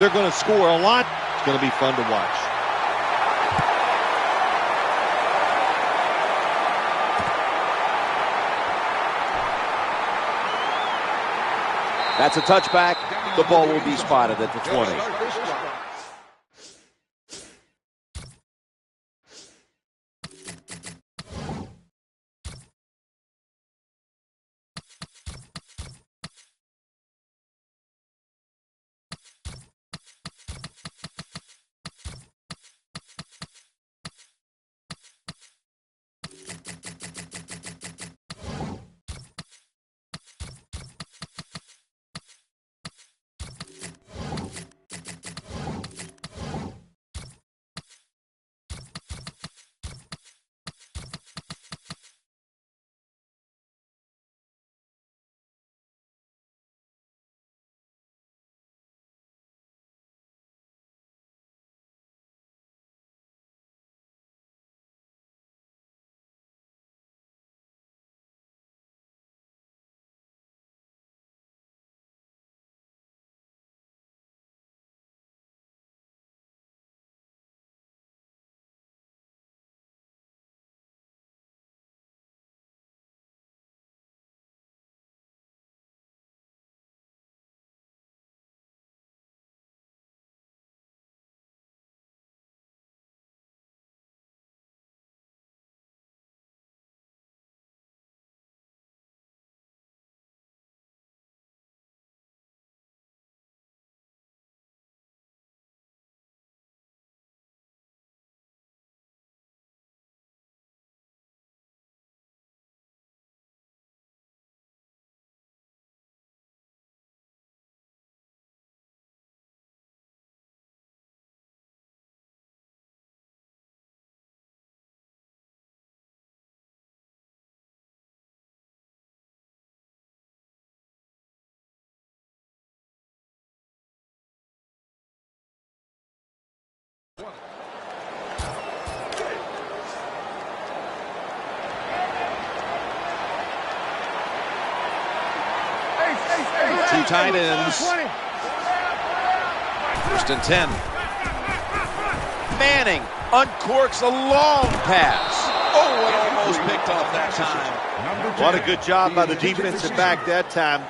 they're going to score a lot. It's going to be fun to watch. That's a touchback. The ball will be spotted at the 20. Two tight ends. 1st and 10. Manning uncorks a long pass. Oh, it almost picked off that time. What a good job by the defensive back that time.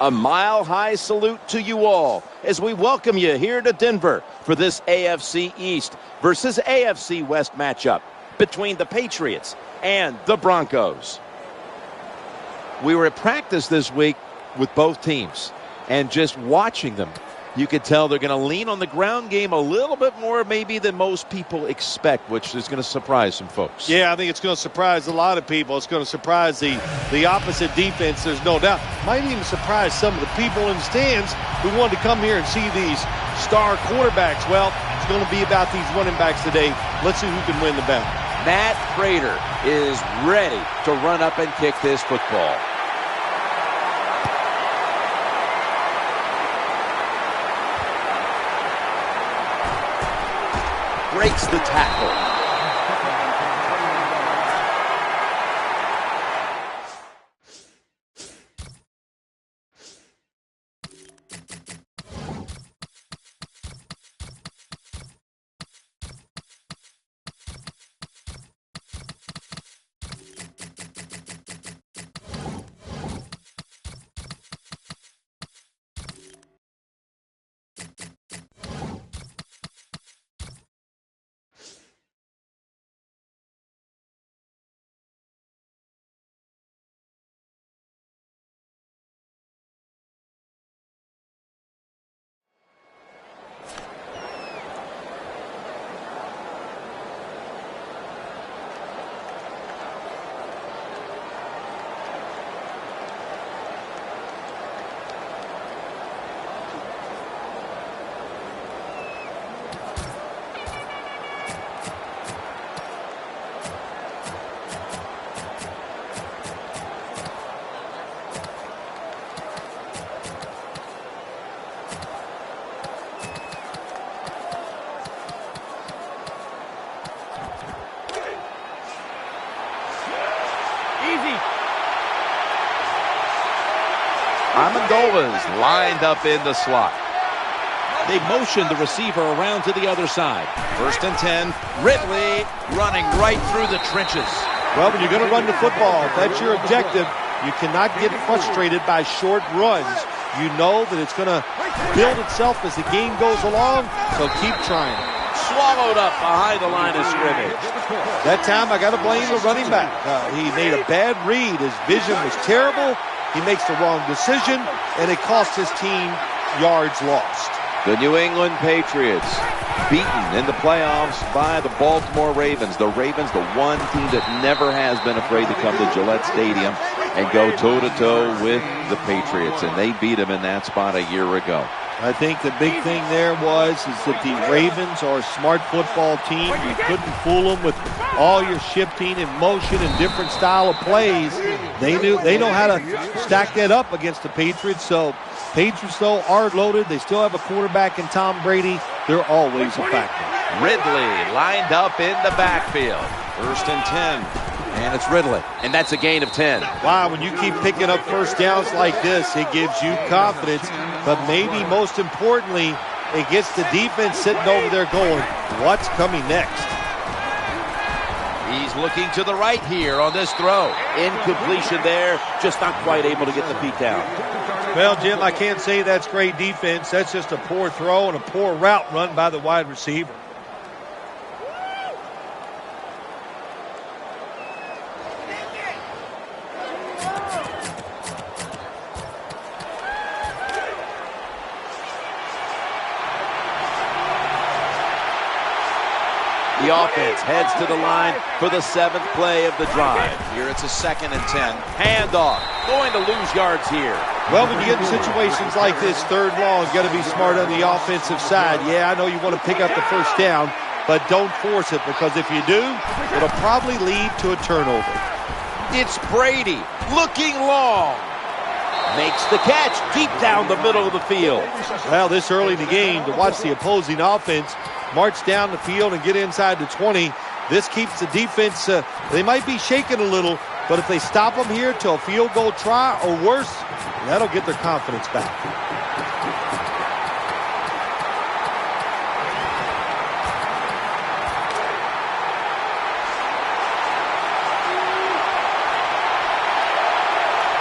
A mile-high salute to you all as we welcome you here to Denver for this AFC East versus AFC West matchup between the Patriots and the Broncos. We were at practice this week with both teams, and just watching them, you could tell they're going to lean on the ground game a little bit more maybe than most people expect, which is going to surprise some folks. Yeah, I think it's going to surprise a lot of people. It's going to surprise the opposite defense, there's no doubt. Might even surprise some of the people in the stands who wanted to come here and see these star quarterbacks. Well, it's going to be about these running backs today. Let's see who can win the battle. Matt Prater is ready to run up and kick this football. Breaks the tackle. Amendola's lined up in the slot. They motion the receiver around to the other side. 1st and 10. Ridley running right through the trenches. Well, when you're going to run the football, if that's your objective, you cannot get frustrated by short runs. You know that it's going to build itself as the game goes along, so keep trying. Swallowed up behind the line of scrimmage. That time, I got to blame the running back. He made a bad read. His vision was terrible. He makes the wrong decision, and it cost his team yards lost. The New England Patriots beaten in the playoffs by the Baltimore Ravens. The Ravens, the one team that never has been afraid to come to Gillette Stadium and go toe-to-toe with the Patriots, and they beat them in that spot a year ago. I think the big thing there is that the Ravens are a smart football team. You couldn't fool them with all your shifting and motion and different style of plays. They know how to stack that up against the Patriots. So Patriots, though, are loaded. They still have a quarterback in Tom Brady. They're always a factor. Ridley lined up in the backfield. 1st and 10. And it's Ridley, and that's a gain of 10. Wow, when you keep picking up first downs like this, it gives you confidence. But maybe most importantly, it gets the defense sitting over there going, what's coming next? He's looking to the right here on this throw. Incompletion there, just not quite able to get the feet down. Well, Jim, I can't say that's great defense. That's just a poor throw and a poor route run by the wide receiver. The offense heads to the line for the 7th play of the drive. Here it's a 2nd and 10. Handoff, going to lose yards here. Well, when you get in situations like this, 3rd long, you got to be smart on the offensive side. Yeah, I know you want to pick up the first down, but don't force it, because if you do, it'll probably lead to a turnover. It's Brady looking long. Makes the catch deep down the middle of the field. Well, this early in the game, to watch the opposing offense march down the field and get inside the 20, this keeps the defense, they might be shaking a little, but if they stop them here till a field goal try or worse, that'll get their confidence back.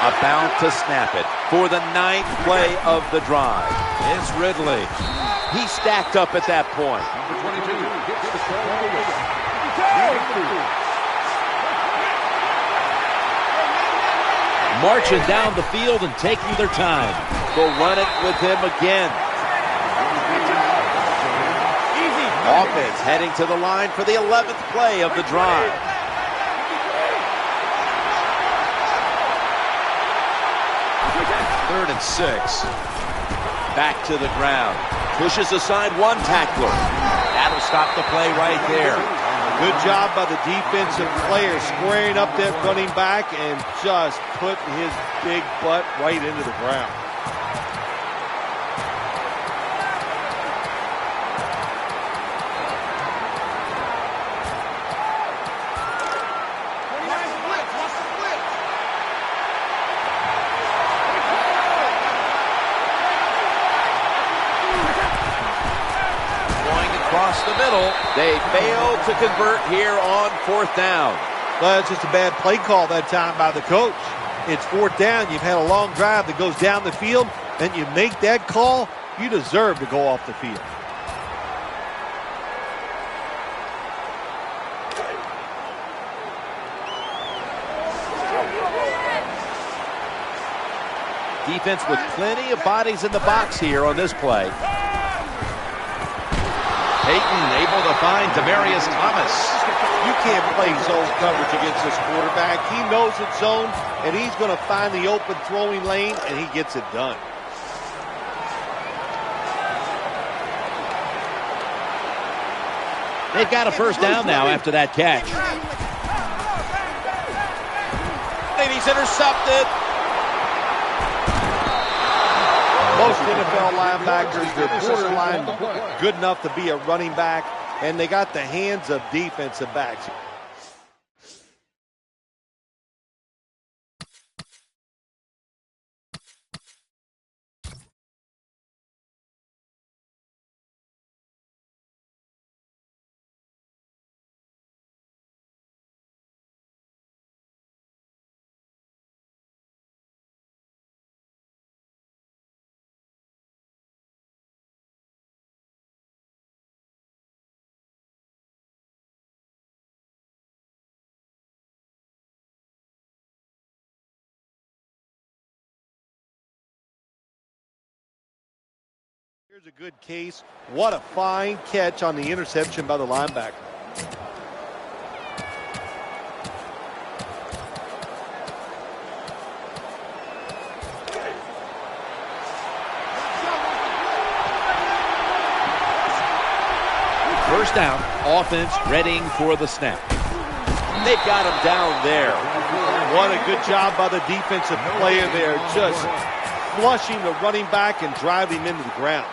About to snap it for the 9th play of the drive. It's Ridley. He stacked up at that point. Number 22 gets the start on the way. Marching down the field and taking their time. They'll run it with him again. Offense heading to the line for the 11th play of the drive. Third and 6. Back to the ground. Pushes aside one tackler. That'll stop the play right there. Good job by the defensive player squaring up that running back and just putting his big butt right into the ground. Across the middle, they failed to convert here on 4th down. Well, it's just a bad play call that time by the coach. It's 4th down. You've had a long drive that goes down the field, and you make that call, you deserve to go off the field. Defense with plenty of bodies in the box here on this play. Peyton able to find Demaryius Thomas. You can't play zone coverage against this quarterback. He knows it's zone, and he's going to find the open throwing lane, and he gets it done. They've got a first down now after that catch. And he's intercepted. Most NFL linebackers, they're borderline good enough to be a running back, and they got the hands of defensive backs. Here's a good case. What a fine catch on the interception by the linebacker. First down, offense readying for the snap. They've got him down there. What a good job by the defensive player there, just flushing the running back and driving him into the ground.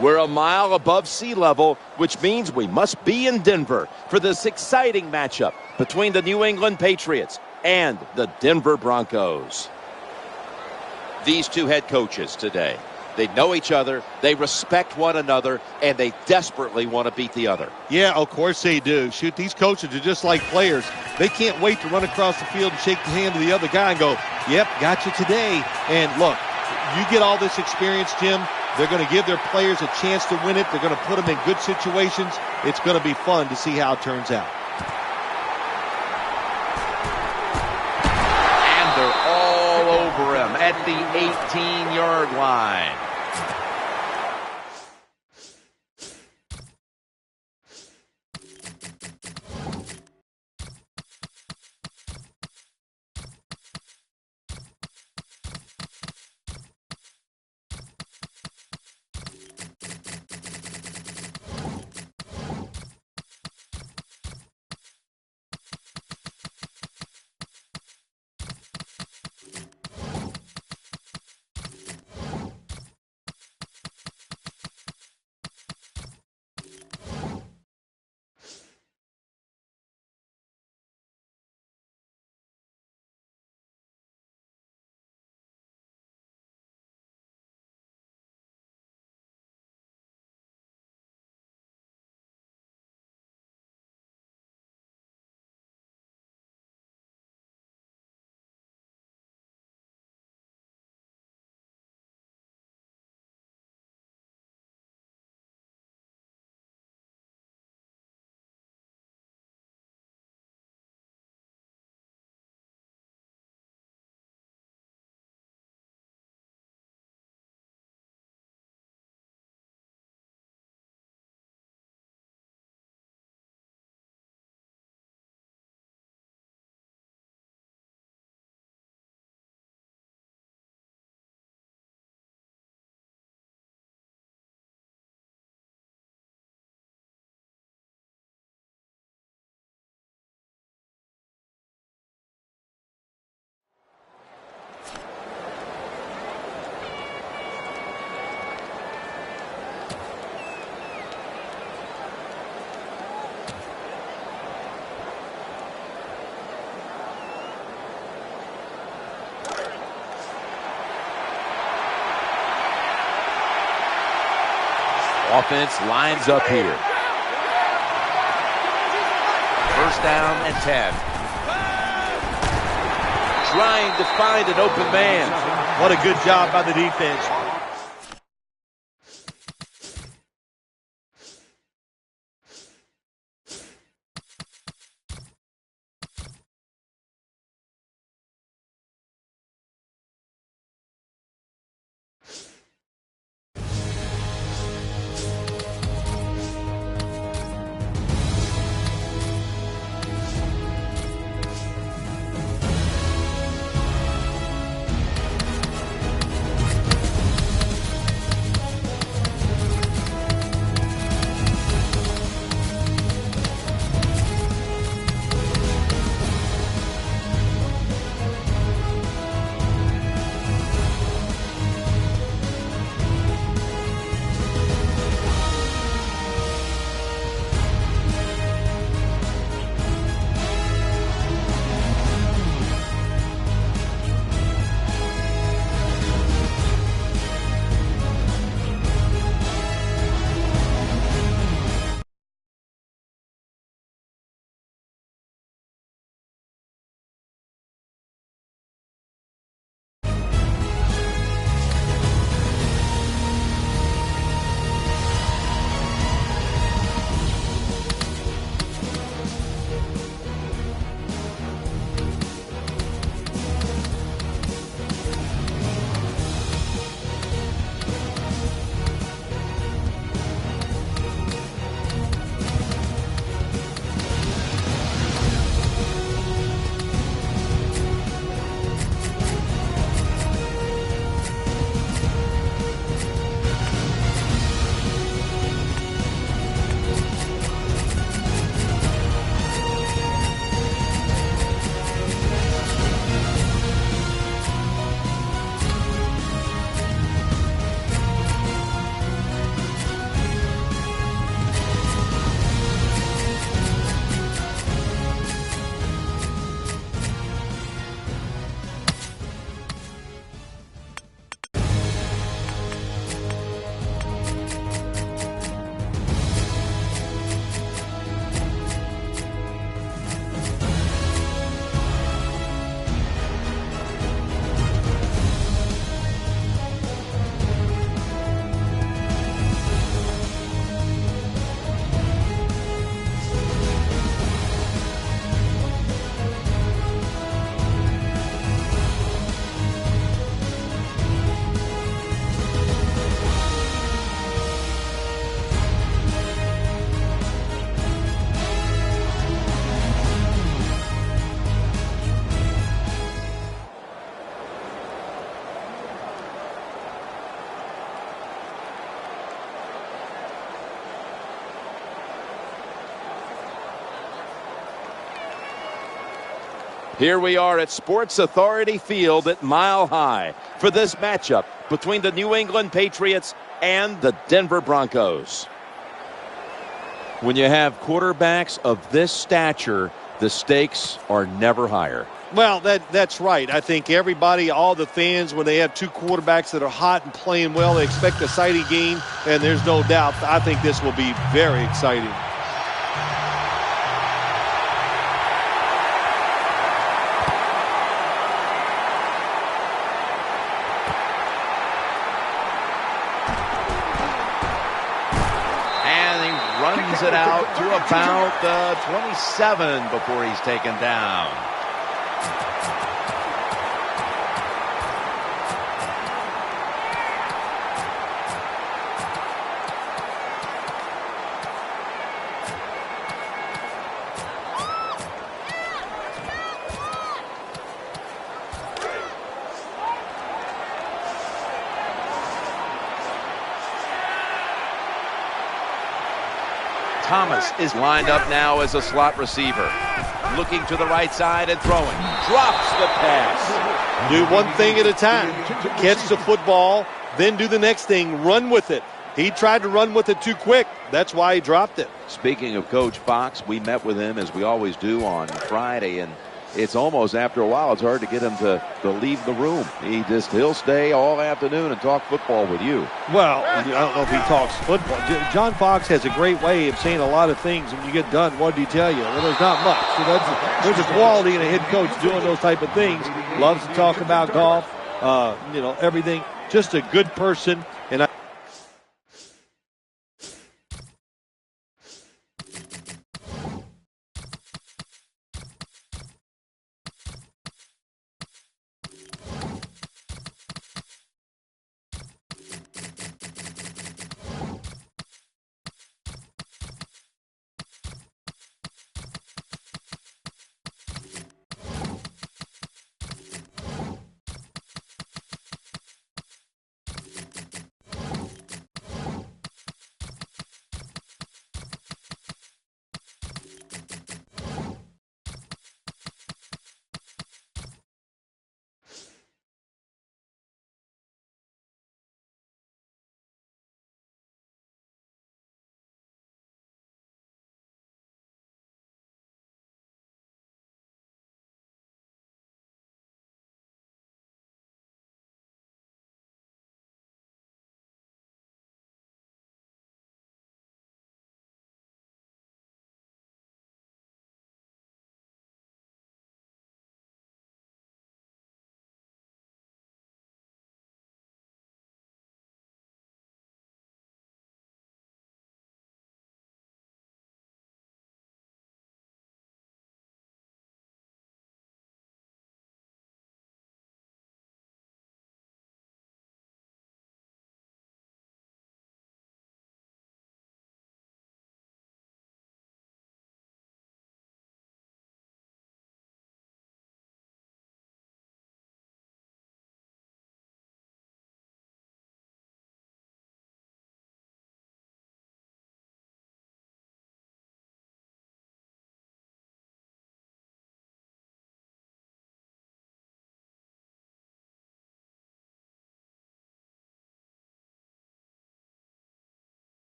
We're a mile above sea level, which means we must be in Denver for this exciting matchup between the New England Patriots and the Denver Broncos. These two head coaches today, they know each other, they respect one another, and they desperately want to beat the other. Yeah, of course they do. Shoot, these coaches are just like players. They can't wait to run across the field and shake the hand of the other guy and go, yep, got you today. And look, you get all this experience, Jim. They're going to give their players a chance to win it. They're going to put them in good situations. It's going to be fun to see how it turns out. And they're all over him at the 18-yard line. Offense lines up here. First down and 10. Trying to find an open man. What a good job by the defense. Here we are at Sports Authority Field at Mile High for this matchup between the New England Patriots and the Denver Broncos. When you have quarterbacks of this stature, the stakes are never higher. Well, that's right. I think everybody, all the fans, when they have two quarterbacks that are hot and playing well, they expect a exciting game, and there's no doubt. I think this will be very exciting. Runs it out to about the 27 before he's taken down. Thomas is lined up now as a slot receiver. Looking to the right side and throwing. Drops the pass. Do one thing at a time. Catch the football, then do the next thing. Run with it. He tried to run with it too quick. That's why he dropped it. Speaking of Coach Fox, we met with him as we always do on Friday, and it's almost after a while it's hard to get him to leave the room. He'll stay all afternoon and talk football with you. Well, I don't know if he talks football. John Fox has a great way of saying a lot of things. When you get done, what did he tell you? Well, there's not much. So there's a quality in a head coach doing those type of things. Loves to talk about golf, everything. Just a good person. And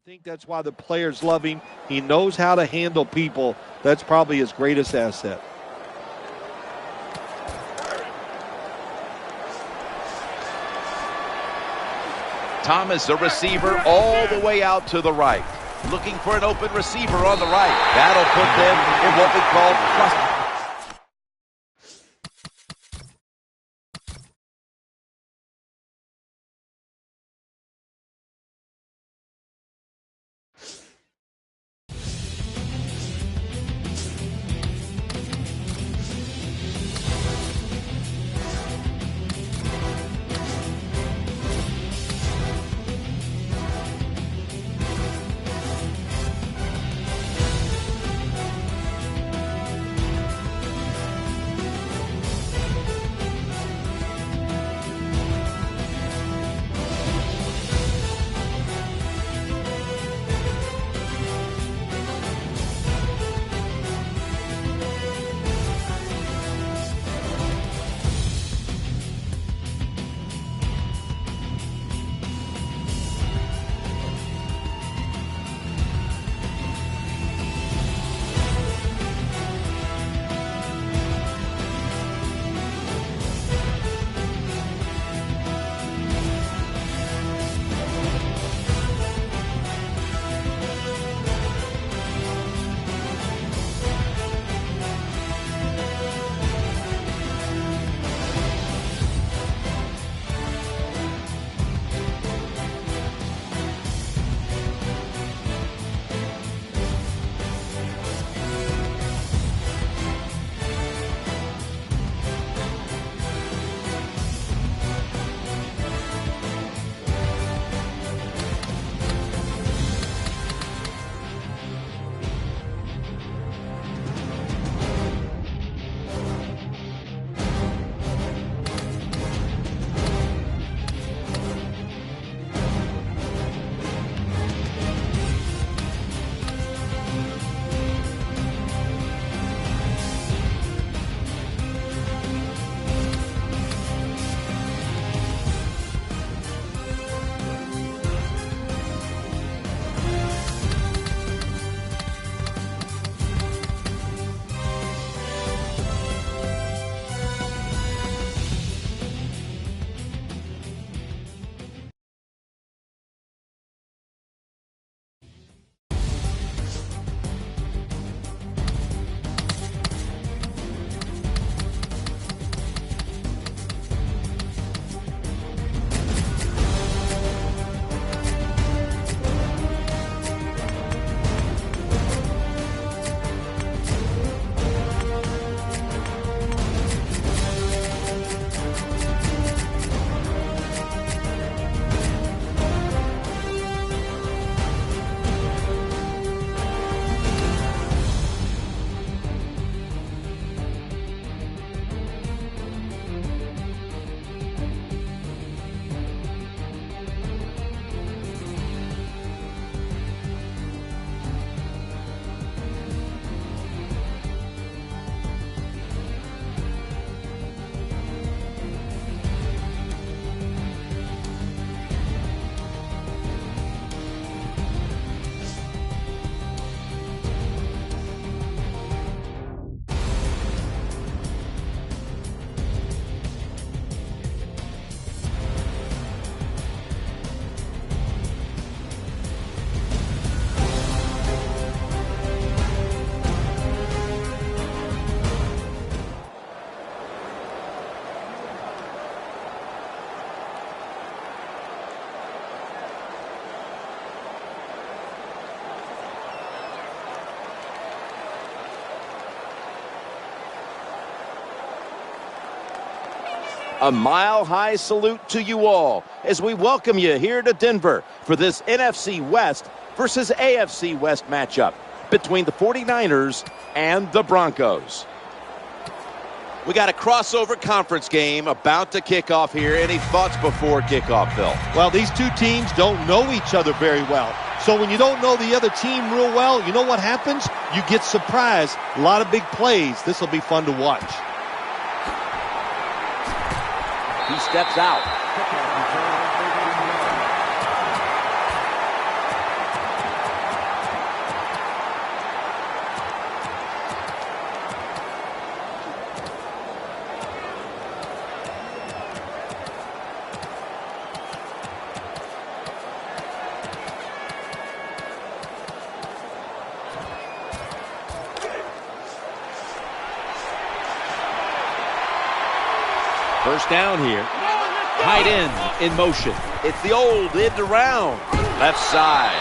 think that's why the players love him. He knows how to handle people. That's probably his greatest asset. Thomas, the receiver, all the way out to the right. Looking for an open receiver on the right. That'll put them in what we call cluster. A mile-high salute to you all as we welcome you here to Denver for this NFC West versus AFC West matchup between the 49ers and the Broncos. We got a crossover conference game about to kick off here. Any thoughts before kickoff, Phil? Well, these two teams don't know each other very well. So when you don't know the other team real well, you know what happens? You get surprised. A lot of big plays. This will be fun to watch. He steps out. First down here. Tight end in motion. It's the old end around. Left side.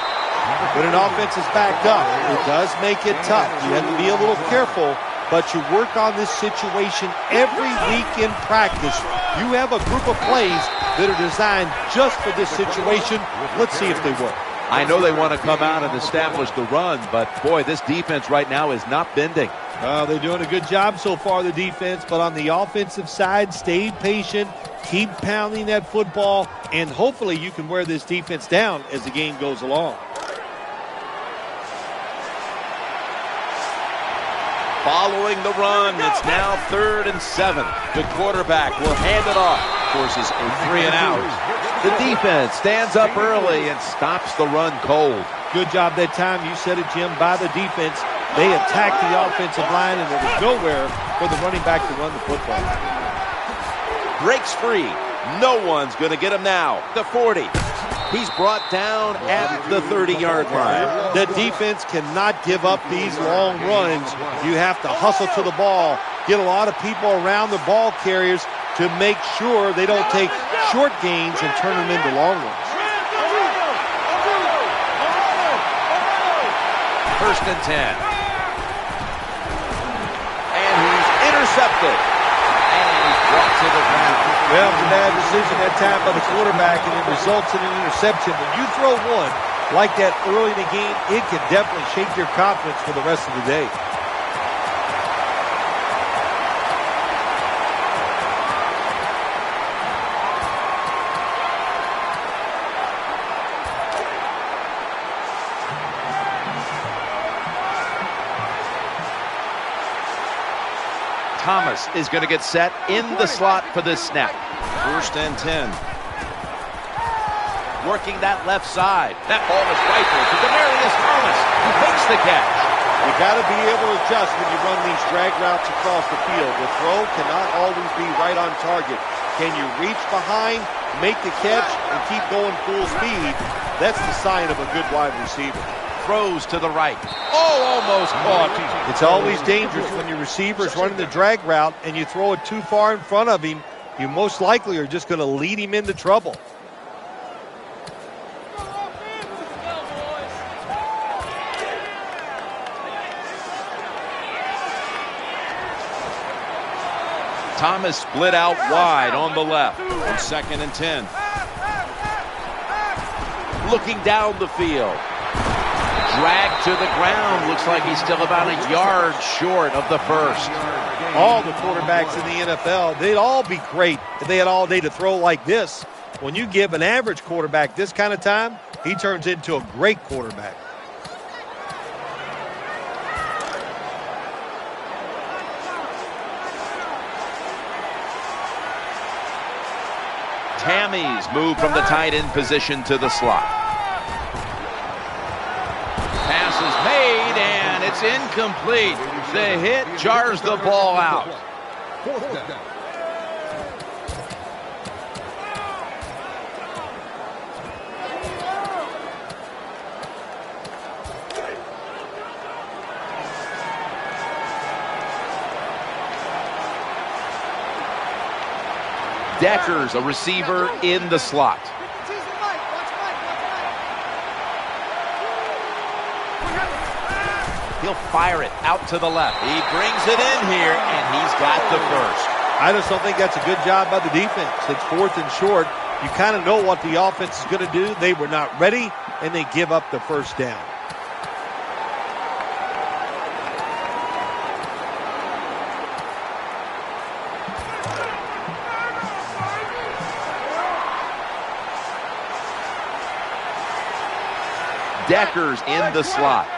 When an offense is backed up, it does make it tough. You have to be a little careful, but you work on this situation every week in practice. You have a group of plays that are designed just for this situation. Let's see if they work. I know they want to come out and establish the run, but boy, this defense right now is not bending. They're doing a good job so far, the defense, but on the offensive side, stay patient, keep pounding that football, and hopefully you can wear this defense down as the game goes along. Following the run, it's now 3rd and 7. The quarterback will hand it off. Forces a 3 and out. The defense stands up early and stops the run cold. Good job that time. You said it, Jim, by the defense. They attacked the offensive line, and there was nowhere for the running back to run the football. Breaks free. No one's going to get him now. The 40. He's brought down at the 30-yard line. The defense cannot give up these long runs. You have to hustle to the ball, get a lot of people around the ball carriers to make sure they don't take short gains and turn them into long ones. 1st and 10. And he's intercepted. And he's brought to the ground. Well, it's a bad decision that time by the quarterback, and it results in an interception. When you throw one like that early in the game, it can definitely shake your confidence for the rest of the day. Thomas is going to get set in the slot for this snap. 1st and 10. Working that left side. That ball is rifled to Demaryius Thomas, who makes the catch. You got to be able to adjust when you run these drag routes across the field. The throw cannot always be right on target. Can you reach behind, make the catch, and keep going full speed? That's the sign of a good wide receiver. Throws to the right. Oh, almost caught. It's always dangerous when your receiver's running the drag route and you throw it too far in front of him. You most likely are just going to lead him into trouble. Thomas split out wide on the left. On 2nd and 10. Looking down the field. Dragged to the ground. Looks like he's still about a yard short of the first. All the quarterbacks in the NFL, they'd all be great if they had all day to throw like this. When you give an average quarterback this kind of time, he turns into a great quarterback. Tammy's moved from the tight end position to the slot. Pass is made, and it's incomplete. The hit jars the ball out. Deckers, a receiver in the slot. He'll fire it out to the left. He brings it in here, and he's got the first. I just don't think that's a good job by the defense. It's 4th and short. You kind of know what the offense is going to do. They were not ready, and they give up the first down. Deckers in the slot.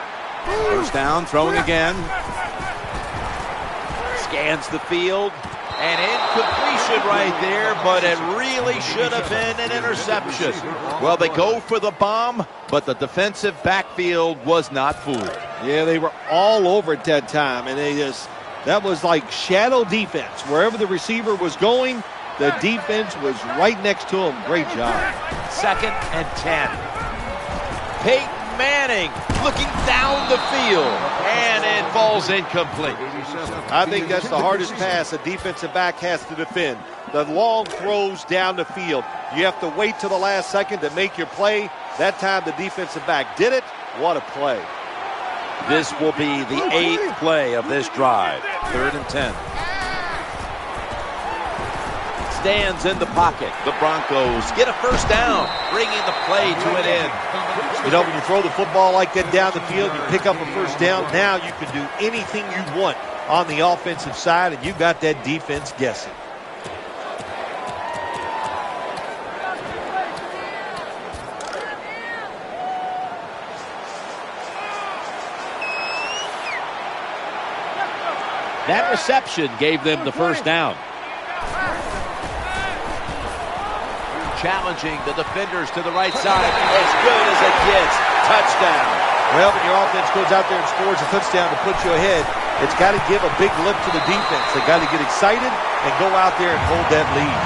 First down, throwing again. Scans the field. An incompletion right there, but it really should have been an interception. Well, they go for the bomb, but the defensive backfield was not fooled. Yeah, they were all over at that time, and that was like shadow defense. Wherever the receiver was going, the defense was right next to him. Great job. 2nd and 10. Peyton Manning looking down the field, and it falls incomplete. I think that's the hardest pass a defensive back has to defend. the long throws down the field. You have to wait till the last second to make your play. That time the defensive back did it. What a play. This will be the 8th play of this drive. 3rd and 10. Stands in the pocket. The Broncos get a first down, bringing the play to an end. You know, when you throw the football like that down the field, you pick up a first down. Now you can do anything you want on the offensive side, and you got that defense guessing. That reception gave them the first down. Challenging the defenders to the right side. As good as it gets. Touchdown. Well, when your offense goes out there and scores a touchdown to put you ahead, it's got to give a big lift to the defense. They got to get excited and go out there and hold that lead.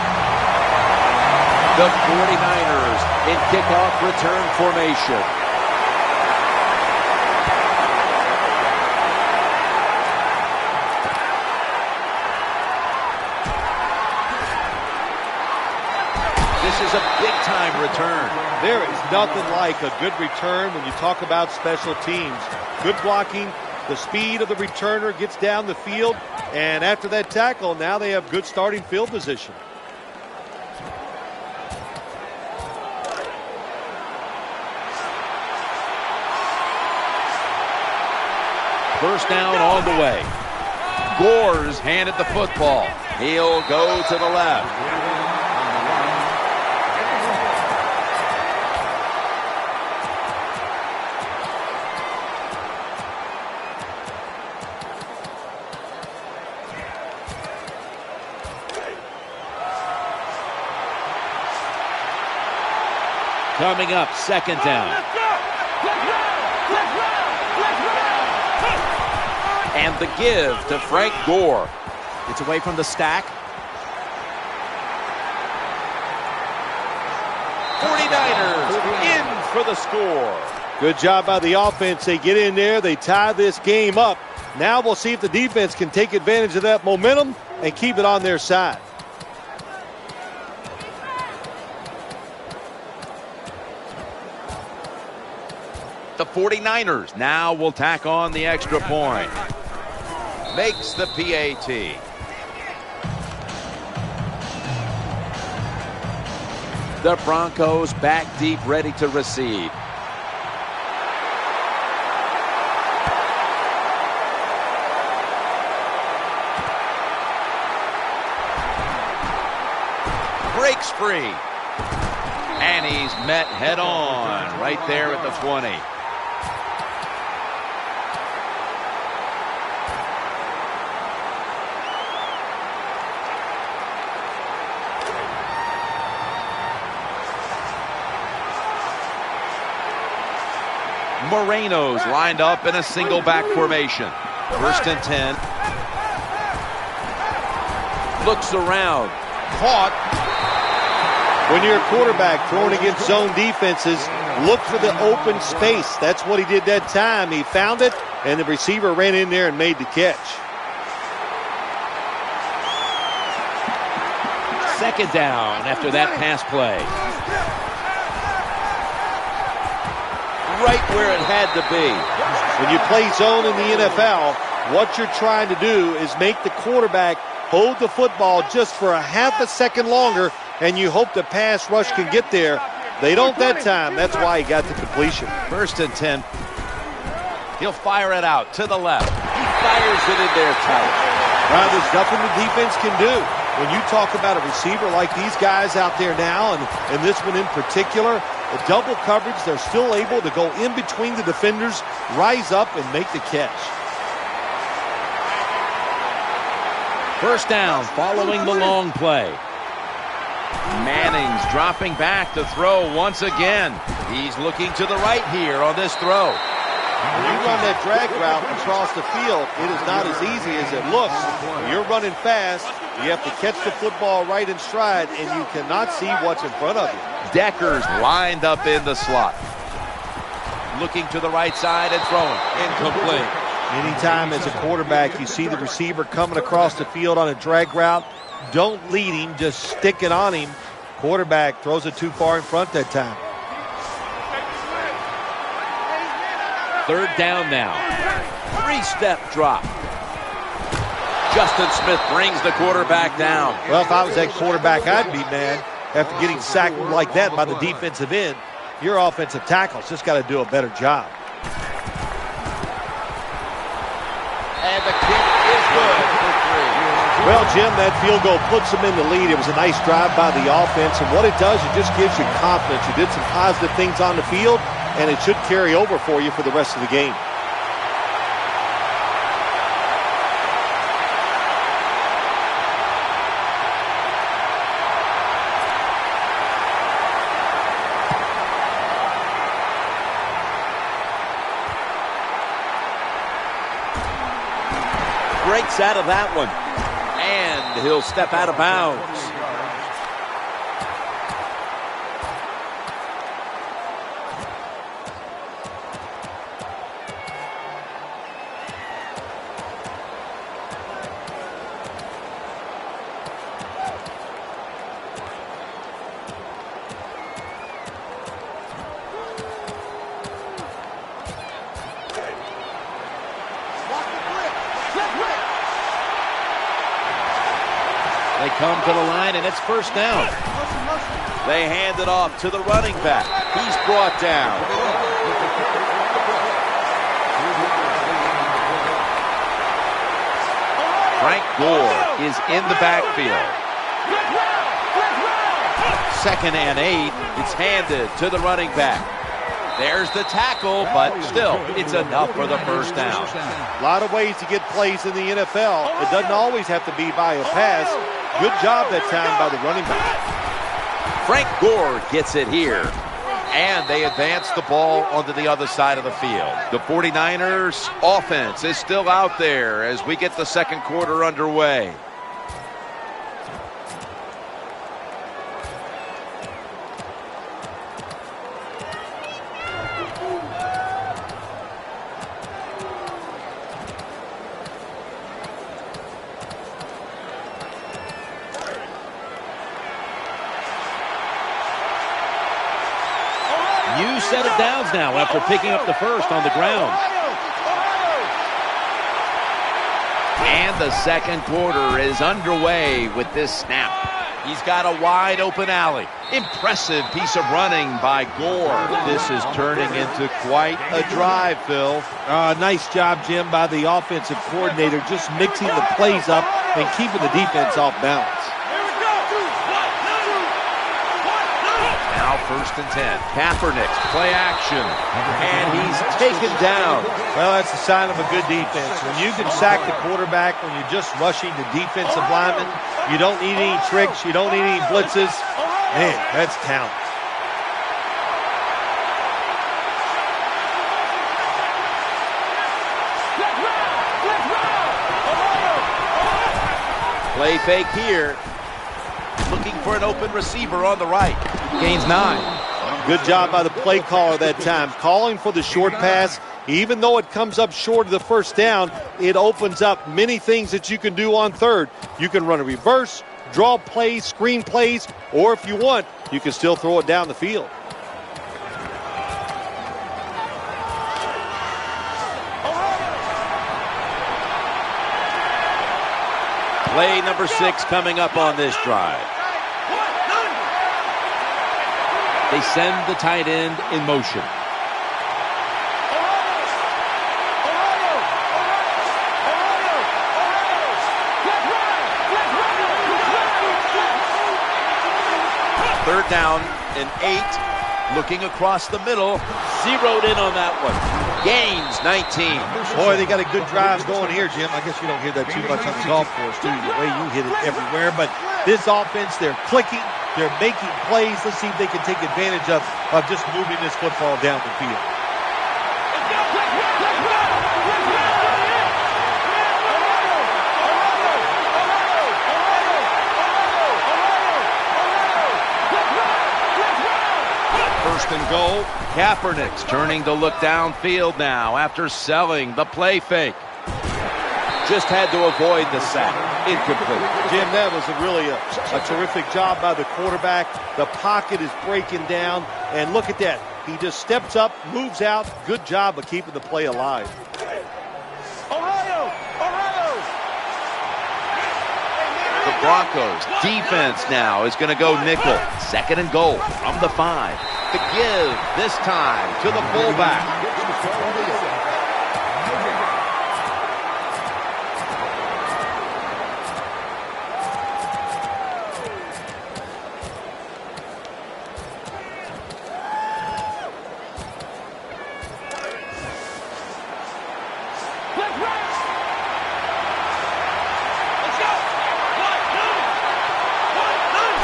The 49ers in kickoff return formation. This is a big-time return. There is nothing like a good return when you talk about special teams. Good blocking, the speed of the returner gets down the field, and after that tackle, now they have good starting field position. First down on the way. Gore's handed the football. He'll go to the left. Coming up, second down. And the give to Frank Gore. Gets away from the stack. 49ers in for the score. Good job by the offense. They get in there. They tie this game up. Now we'll see if the defense can take advantage of that momentum and keep it on their side. The 49ers now will tack on the extra point. Makes the PAT. The Broncos back deep, ready to receive. Breaks free. And he's met head on right there at the 20. Moreno's lined up in a single back formation. First and 10. Looks around. Caught. When you're a quarterback throwing against zone defenses, look for the open space. That's what he did that time. He found it, and the receiver ran in there and made the catch. Second down after that pass play. Right where it had to be. When you play zone in the NFL, what you're trying to do is make the quarterback hold the football just for a half a second longer, and you hope the pass rush can get there. They don't that time. That's why he got the completion. First and 10. He'll fire it out to the left. He fires it in there tight. Well, there's nothing the defense can do. When you talk about a receiver like these guys out there now, and this one in particular, the double coverage, they're still able to go in between the defenders, rise up, and make the catch. First down following the long play. Manning's dropping back to throw once again. He's looking to the right here on this throw. When you run that drag route across the field, it is not as easy as it looks. When you're running fast, you have to catch the football right in stride, and you cannot see what's in front of you. Decker's lined up in the slot. Looking to the right side and throwing. Incomplete. Anytime as a quarterback you see the receiver coming across the field on a drag route, Don't lead him, just stick it on him. Quarterback throws it too far in front that time. Third down now. Three-step drop. Justin Smith brings the quarterback down. Well, if I was that quarterback, I'd be mad after getting sacked like that by the defensive end. Your offensive tackle's just got to do a better job. And the kick is good for 3. Well, Jim, that field goal puts them in the lead. It was a nice drive by the offense, and what it does, it just gives you confidence. You did some positive things on the field, and it should carry over for you for the rest of the game. Breaks out of that one, and he'll step out of bounds. They come to the line, and it's first down. They hand it off to the running back. He's brought down. Frank Gore is in the backfield. 2nd and 8. It's handed to the running back. There's the tackle, but still, it's enough for the first down. A lot of ways to get plays in the NFL. It doesn't always have to be by a pass. Good job that time by the running back. Frank Gore gets it here. And they advance the ball onto the other side of the field. The 49ers offense is still out there as we get the second quarter underway. New set of downs now after picking up the first on the ground. And the second quarter is underway with this snap. He's got a wide open alley. Impressive piece of running by Gore. This is turning into quite a drive, Phil. Nice job, Jim, by the offensive coordinator, just mixing the plays up and keeping the defense off balance. Now 1st and 10. Kaepernick, play action. And he's taken down. Well, that's a sign of a good defense. When you can sack the quarterback, when you're just rushing the defensive lineman, you don't need any tricks, you don't need any blitzes. Man, that's talent. Play fake here. Looking for an open receiver on the right. Gains 9. Good job by the play caller that time. Calling for the short pass. Even though it comes up short of the first down, it opens up many things that you can do on third. You can run a reverse, draw plays, screen plays, or if you want, you can still throw it down the field. Play number 6 coming up on this drive. They send the tight end in motion. Third down and 8. Looking across the middle. Zeroed in on that one. Gains 19. Boy, they got a good drive going here, Jim. I guess you don't hear that too much on the golf course, do you? The way you hit it everywhere. But this offense, they're clicking. They're making plays. Let's see if they can take advantage of just moving this football down the field. First and goal. Kaepernick's turning to look downfield now after selling the play fake. just had to avoid the sack. Incomplete. Jim, that was really a terrific job by the quarterback. The pocket is breaking down, and look at that. He just steps up, moves out. Good job of keeping the play alive. The Broncos defense now is going to go nickel. 2nd and goal from the 5. The give this time to the fullback.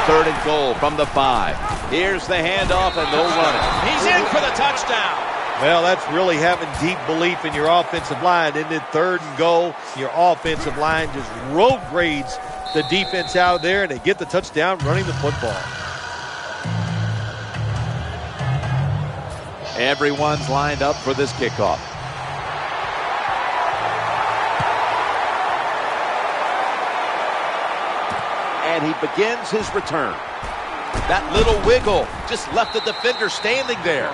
Third and goal from the 5. Here's the handoff, and they'll run it. He's in for the touchdown. Well, that's really having deep belief in your offensive line, isn't it? 3rd and goal. Your offensive line just road grades the defense out there, and they get the touchdown running the football. Everyone's lined up for this kickoff. And he begins his return. That little wiggle just left the defender standing there.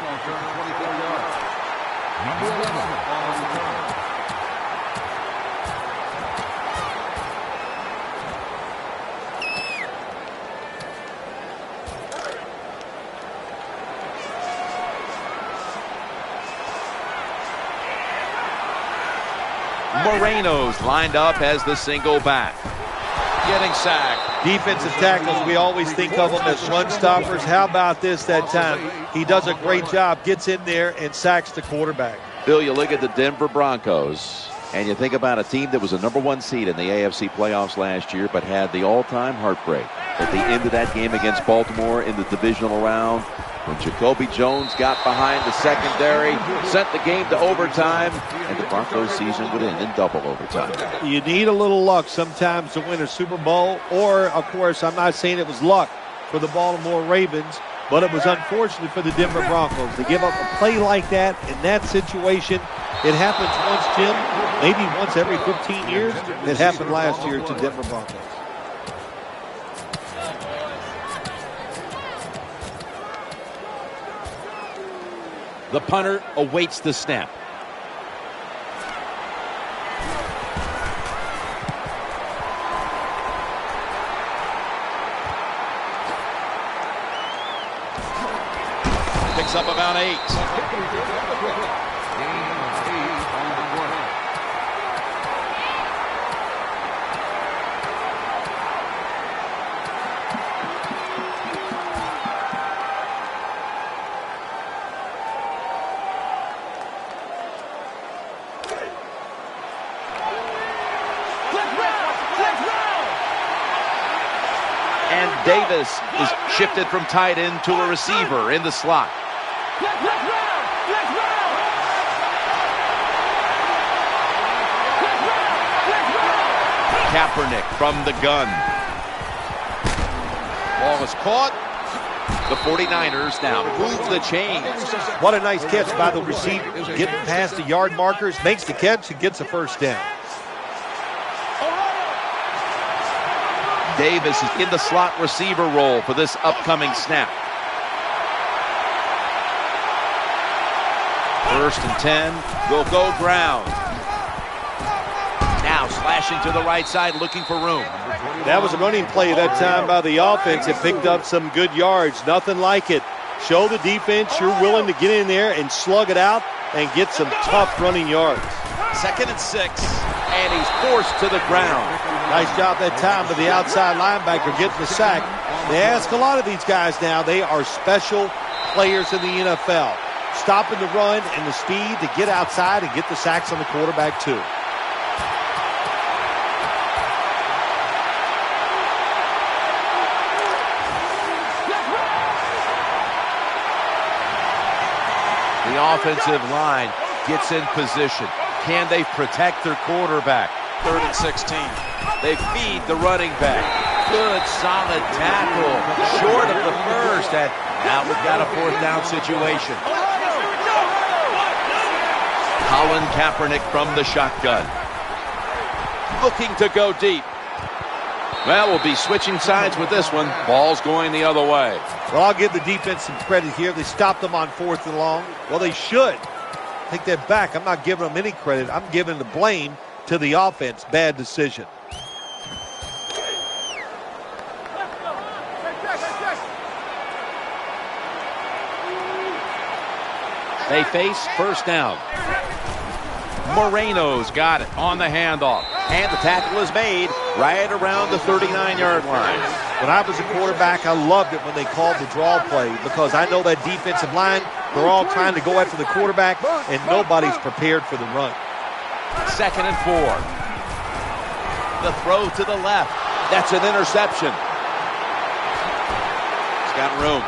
Moreno's lined up as the single back. Getting sacked. Defensive tackles, we always think of them as run stoppers. How about this that time? He does a great job, gets in there and sacks the quarterback. Bill, you look at the Denver Broncos, and you think about a team that was a #1 seed in the AFC playoffs last year, but had the all-time heartbreak at the end of that game against Baltimore in the divisional round. When Jacoby Jones got behind the secondary, sent the game to overtime, and the Broncos season would end in double overtime. You need a little luck sometimes to win a Super Bowl, or, of course, I'm not saying it was luck for the Baltimore Ravens, but it was unfortunate for the Denver Broncos to give up a play like that in that situation. It happens once, Jim, maybe once every 15 years. It happened last year to Denver Broncos. The punter awaits the snap. Picks up about 8. Davis is shifted from tight end to a receiver in the slot. Kaepernick from the gun. Ball is caught. The 49ers now move the chains. What a nice catch by the receiver. Getting past the yard markers, makes the catch and gets a first down. Davis is in the slot receiver role for this upcoming snap. 1st and 10. Will go ground. Now slashing to the right side, looking for room. That was a running play that time by the offense. It picked up some good yards. Nothing like it. Show the defense you're willing to get in there and slug it out and get some tough running yards. 2nd and 6. And he's forced to the ground. Nice job that time by the outside linebacker getting the sack. They ask a lot of these guys now. They are special players in the NFL. Stopping the run and the speed to get outside and get the sacks on the quarterback too. The offensive line gets in position. Can they protect their quarterback? 3rd and 16. They feed the running back. Good, solid tackle. Short of the first. And now we've got a 4th down situation. Colin Kaepernick from the shotgun. looking to go deep. Well, we'll be switching sides with this one. Ball's going the other way. Well, I'll give the defense some credit here. They stopped them on 4th and long. Well, they should. Take that back. I'm not giving them any credit. I'm giving the blame to the offense. Bad decision. They face first down. Moreno's got it on the handoff. And the tackle is made right around the 39-yard line. When I was a quarterback, I loved it when they called the draw play because I know that defensive line, they're all trying to go after the quarterback, and nobody's prepared for the run. 2nd and 4. The throw to the left. That's an interception. He's got room.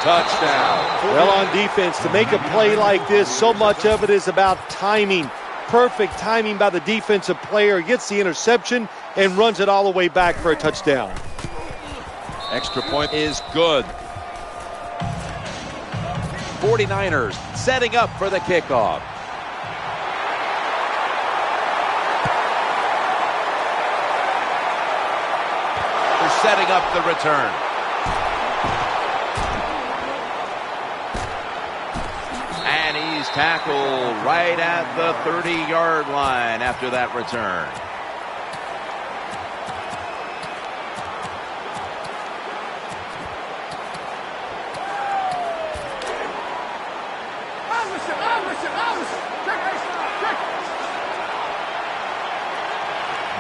Touchdown. Well, on defense, to make a play like this, so much of it is about timing. Perfect timing by the defensive player. Gets the interception and runs it all the way back for a touchdown. Extra point is good. 49ers setting up for the kickoff. They're setting up the return. And he's tackled right at the 30-yard line after that return.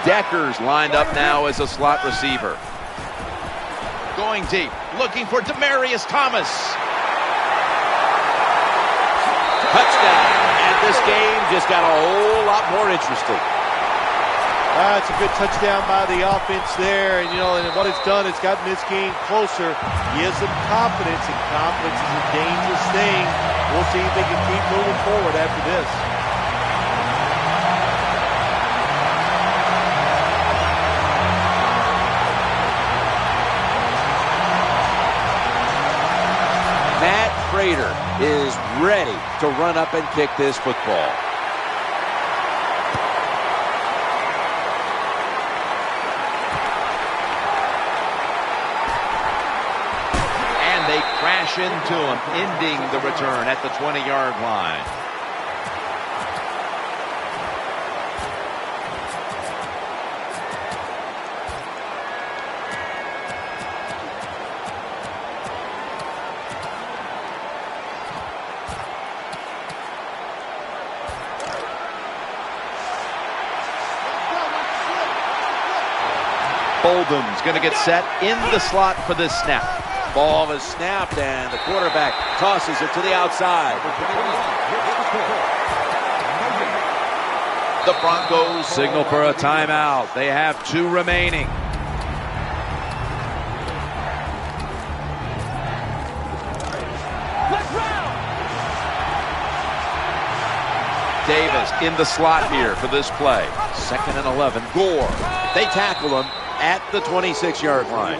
Decker's lined up now as a slot receiver. Going deep, looking for Demaryius Thomas. Touchdown. And this game just got a whole lot more interesting. It's a good touchdown by the offense there. And, you know, and what it's done, it's gotten this game closer. Gives them confidence, and confidence is a dangerous thing. We'll see if they can keep moving forward after this. Matt Prater is ready to run up and kick this football. And they crash into him, ending the return at the 20-yard line. Oldham's going to get set in the slot for this snap. Ball is snapped, and the quarterback tosses it to the outside. The Broncos signal for a timeout. They have 2 remaining. Davis in the slot here for this play. 2nd and 11. Gore. They tackle him at the 26-yard line.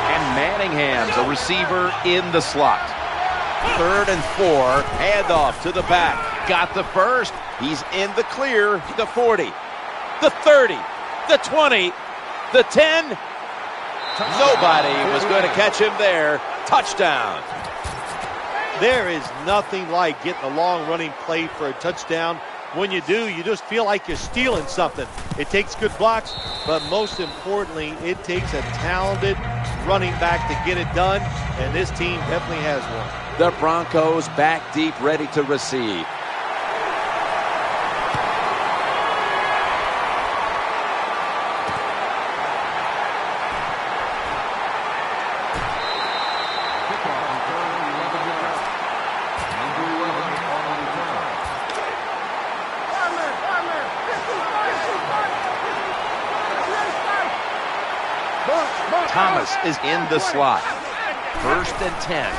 And Manningham's a receiver in the slot. 3rd and 4. Handoff to the back. Got the first. He's in the clear. The 40. The 30. The 20. The 10. Nobody was going to catch him there. Touchdown. There is nothing like getting a long running play for a touchdown. When you do, you just feel like you're stealing something. It takes good blocks, but most importantly, it takes a talented running back to get it done, and this team definitely has one. The Broncos back deep, ready to receive. Thomas is in the slot. 1st and 10.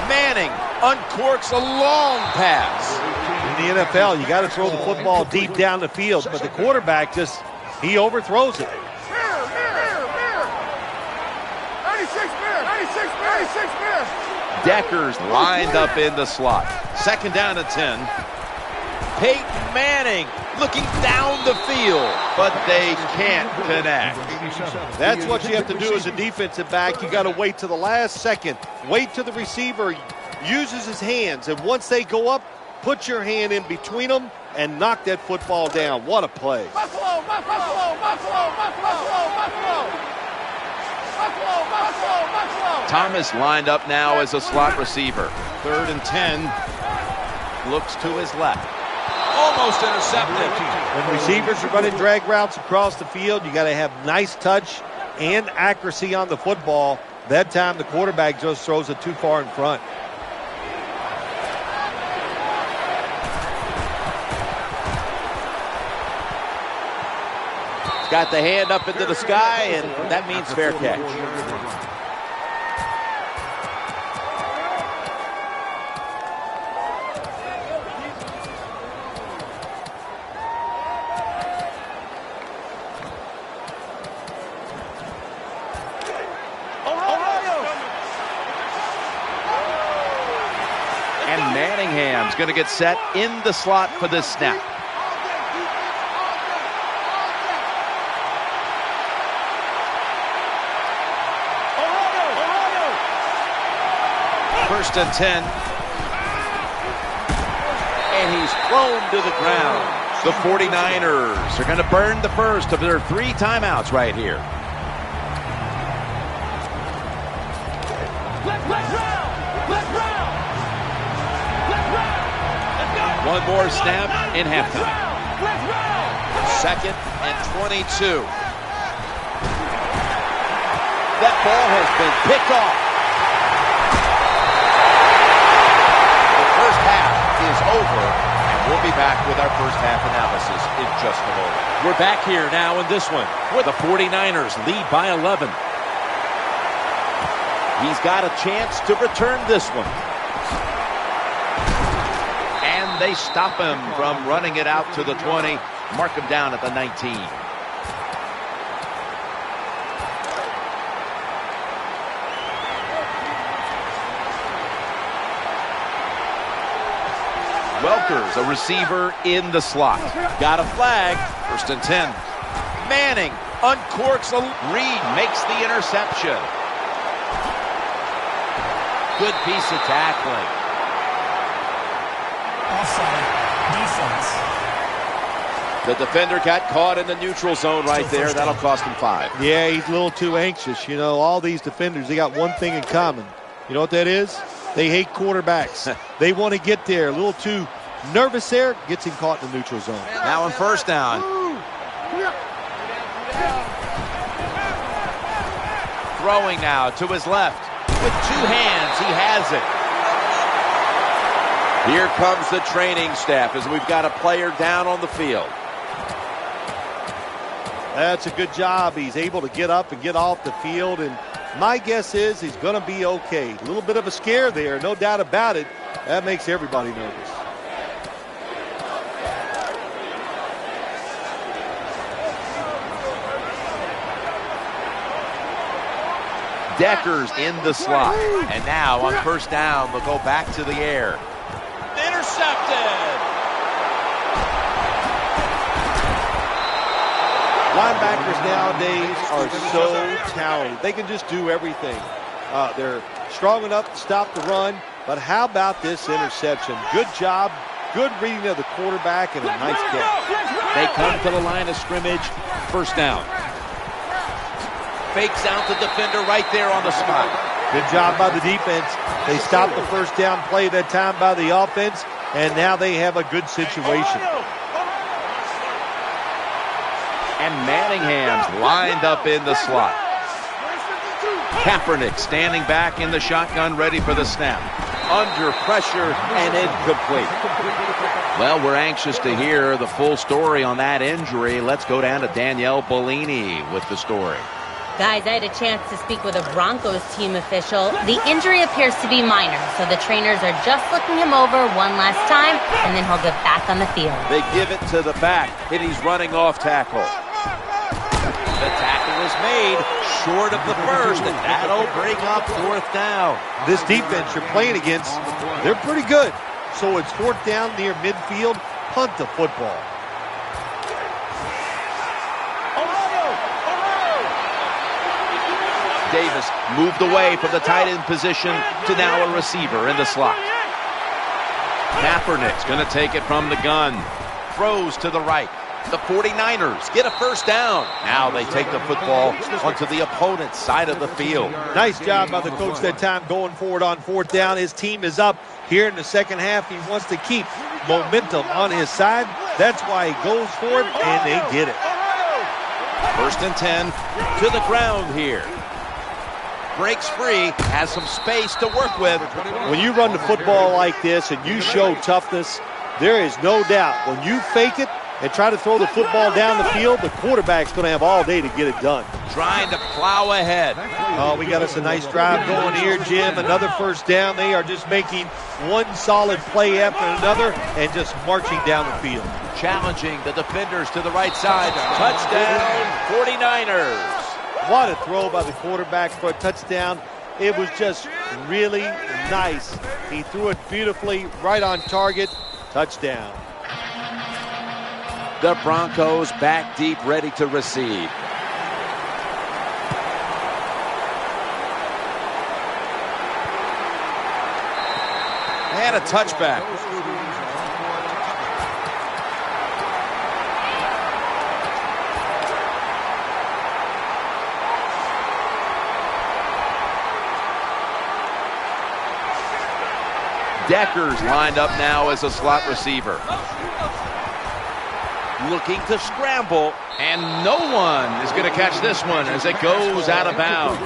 Manning uncorks a long pass. In the NFL, you got to throw the football deep down the field, but the quarterback he overthrows it. 96 man. Deckers lined up in the slot. 2nd down and 10. Peyton Manning looking down the field, but they can't connect. That's what you have to do as a defensive back. You got to wait to the last second. Wait till the receiver uses his hands, and once they go up, put your hand in between them and knock that football down. What a play. Buffalo. Thomas lined up now as a slot receiver. 3rd and 10. Looks to his left. Almost intercepted. When receivers are running drag routes across the field, you got to have nice touch and accuracy on the football. That time the quarterback just throws it too far in front. Got the hand up into the sky, and that means fair catch. And Manningham's going to get set in the slot for this snap. First and 10. And he's thrown to the ground. The 49ers are going to burn the first of their 3 timeouts right here. One more snap in halftime. 2nd and 22. That ball has been picked off. First half is over, and we'll be back with our first half analysis in just a moment. We're back here now in this one, where the 49ers lead by 11. He's got a chance to return this one. And they stop him from running it out to the 20, mark him down at the 19. Welker's a receiver in the slot. Got a flag. 1st and 10. Manning uncorks a Reed, makes the interception. Good piece of tackling. Offside defense. The defender got caught in the neutral zone right there. That'll cost him 5. Yeah, he's a little too anxious. You know, all these defenders, they got one thing in common. You know what that is? They hate quarterbacks. They want to get there. A little too nervous there. Gets him caught in the neutral zone. Now on 1st down. Throwing now to his left. With 2 hands, he has it. Here comes the training staff as we've got a player down on the field. That's a good job. He's able to get up and get off the field, and my guess is he's going to be okay. A little bit of a scare there, no doubt about it. That makes everybody nervous. Deckers in the slot. And now on 1st down, they'll go back to the air. Intercepted! Linebackers nowadays are so talented. They can just do everything. They're strong enough to stop the run, but how about this interception? Good job, good reading of the quarterback, and a nice catch. They come to the line of scrimmage, 1st down. Fakes out the defender right there on the spot. Good job by the defense. They stopped the 1st down play that time by the offense, and now they have a good situation. And Manningham's lined up in the slot. Kaepernick standing back in the shotgun, ready for the snap. Under pressure and incomplete. Well, we're anxious to hear the full story on that injury. Let's go down to Danielle Bellini with the story. Guys, I had a chance to speak with a Broncos team official. The injury appears to be minor, so the trainers are just looking him over one last time, and then he'll get back on the field. They give it to the back, and he's running off tackle. The tackle is made short of the first, and that'll bring up 4th down. This defense you're playing against, they're pretty good. So it's 4th down near midfield. Punt the football. Davis moved away from the tight end position to now a receiver in the slot. Kaepernick's going to take it from the gun. Throws to the right. The 49ers get a 1st down. Now they take the football onto the opponent's side of the field. Nice job by the coach that time going forward on 4th down. His team is up here in the second half. He wants to keep momentum on his side. That's why he goes for it, and they get it. 1st and 10 to the ground here. Breaks free, has some space to work with. When you run the football like this and you show toughness, there is no doubt when you fake it and try to throw the football down the field, the quarterback's going to have all day to get it done. Trying to plow ahead. Oh, we got us a nice drive going here, Jim. Another 1st down. They are just making one solid play after another and just marching down the field. Challenging the defenders to the right side. Touchdown, 49ers. What a throw by the quarterback for a touchdown. It was just really nice. He threw it beautifully, right on target. Touchdown. The Broncos back deep, ready to receive. And a touchback. Decker's lined up now as a slot receiver. Looking to scramble, and no one is going to catch this one as it goes out of bounds.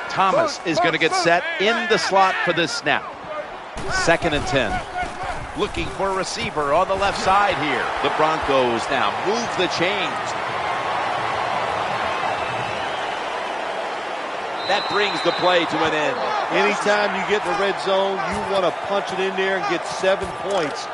Thomas is going to get set in the slot for this snap. 2nd and 10. Looking for a receiver on the left side here. The Broncos now move the chains. That brings the play to an end. Anytime you get in the red zone, you want to punch it in there and get 7 points.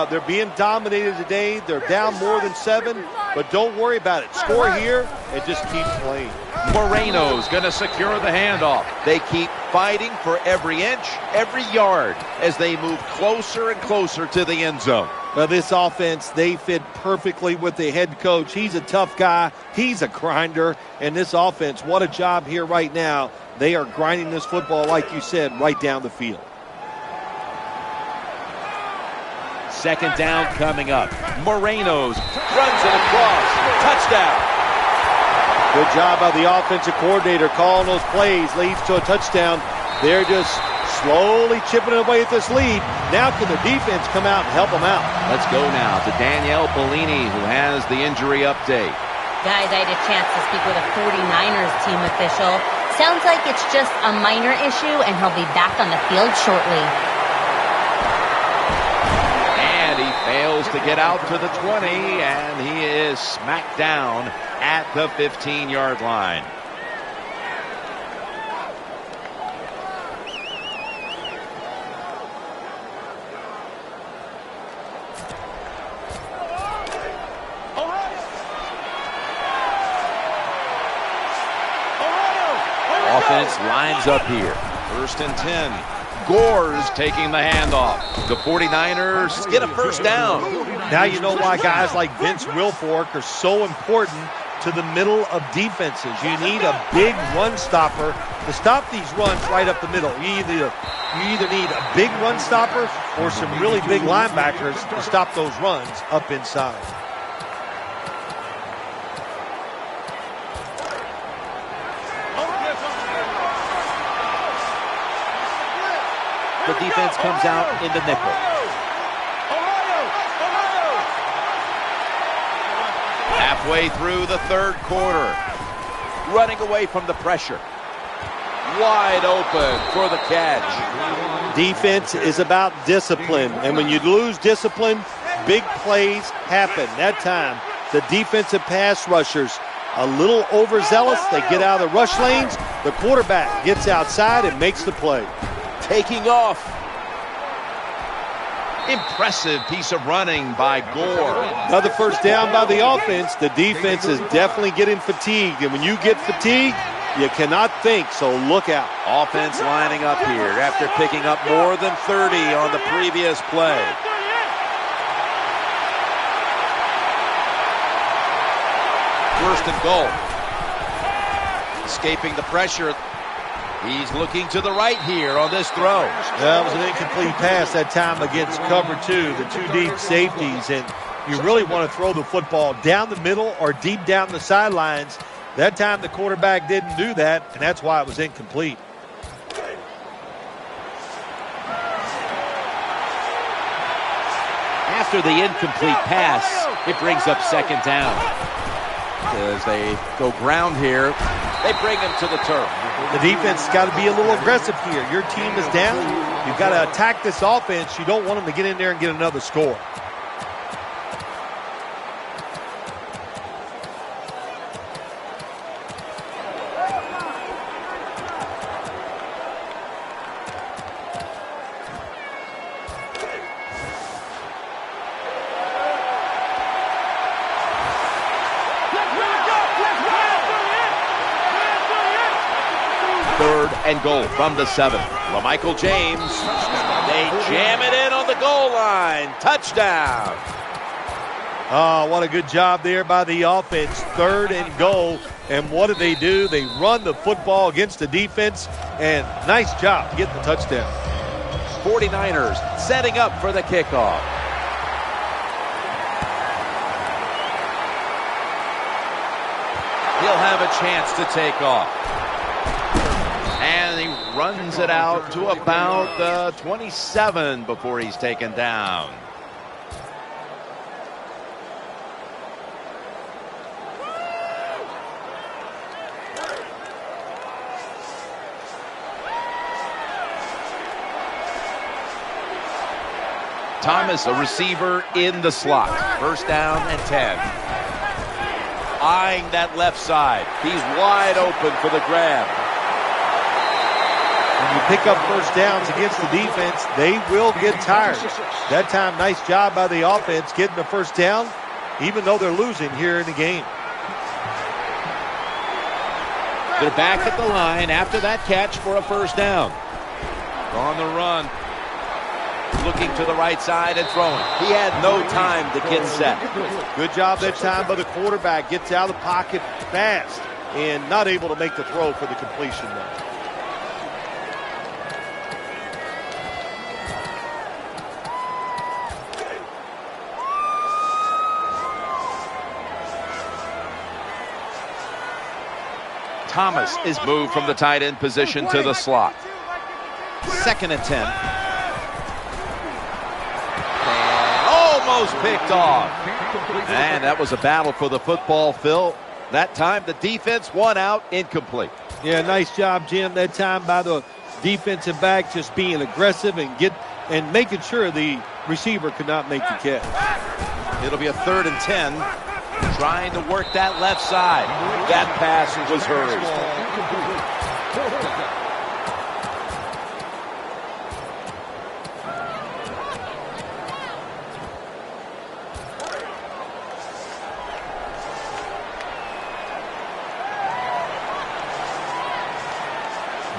They're being dominated today. They're down more than 7, but don't worry about it. Score here and just keep playing. Moreno's going to secure the handoff. They keep fighting for every inch, every yard as they move closer and closer to the end zone. Well, this offense, they fit perfectly with the head coach. He's a tough guy. He's a grinder. And this offense, what a job here right now. They are grinding this football, like you said, right down the field. 2nd down coming up. Moreno's runs it across. Touchdown. Good job by the offensive coordinator calling those plays. Leads to a touchdown. They're just slowly chipping away at this lead. Now can the defense come out and help them out? Let's go now to Danielle Bellini, who has the injury update. Guys, I had a chance to speak with a 49ers team official. Sounds like it's just a minor issue, and he'll be back on the field shortly. And he fails to get out to the 20, and he is smacked down at the 15-yard line. Offense lines up here. 1st and 10. Gore's taking the handoff. The 49ers get a 1st down. Now you know why guys like Vince Wilfork are so important to the middle of defenses. You need a big run stopper to stop these runs right up the middle. You either need a big run stopper or some really big linebackers to stop those runs up inside. The defense comes out in the nickel. Halfway through the 3rd quarter. Running away from the pressure. Wide open for the catch. Defense is about discipline, and when you lose discipline, big plays happen. That time, the defensive pass rushers a little overzealous. They get out of the rush lanes. The quarterback gets outside and makes the play. Taking off. Impressive piece of running by Gore. Another first down by the offense. The defense is definitely getting fatigued. And when you get fatigued, you cannot think, so look out. Offense lining up here after picking up more than 30 on the previous play. First and goal. Escaping the pressure. He's looking to the right here on this throw. That was an incomplete pass that time against cover two, the two deep safeties. And you really want to throw the football down the middle or deep down the sidelines. That time the quarterback didn't do that, and that's why it was incomplete. After the incomplete pass, it brings up second down. As they go ground here, they bring him to the turf. The defense has got to be a little aggressive here. Your team is down. You've got to attack this offense. You don't want them to get in there and get another score. Third and goal from the 7. LaMichael James. They jam it in on the goal line. Touchdown. Oh, what a good job there by the offense. Third and goal. And what do? They run the football against the defense. And nice job getting the touchdown. 49ers setting up for the kickoff. He'll have a chance to take off. And he runs it out to about the 27 before he's taken down. Thomas, a receiver in the slot. First down and 10. Eyeing that left side. He's wide open for the grab. When you pick up first downs against the defense, they will get tired. That time, nice job by the offense getting the first down, even though they're losing here in the game. They're back at the line after that catch for a first down. On the run. Looking to the right side and throwing. He had no time to get set. Good job that time by the quarterback. Gets out of the pocket fast and not able to make the throw for the completion there. Thomas is moved from the tight end position to the slot. Second and 10. And almost picked off. And that was a battle for the football, Phil. That time the defense won out, incomplete. Yeah, nice job, Jim. That time by the defensive back just being aggressive and making sure the receiver could not make the catch. It'll be a third and 10. Trying to work that left side. That pass was hurried.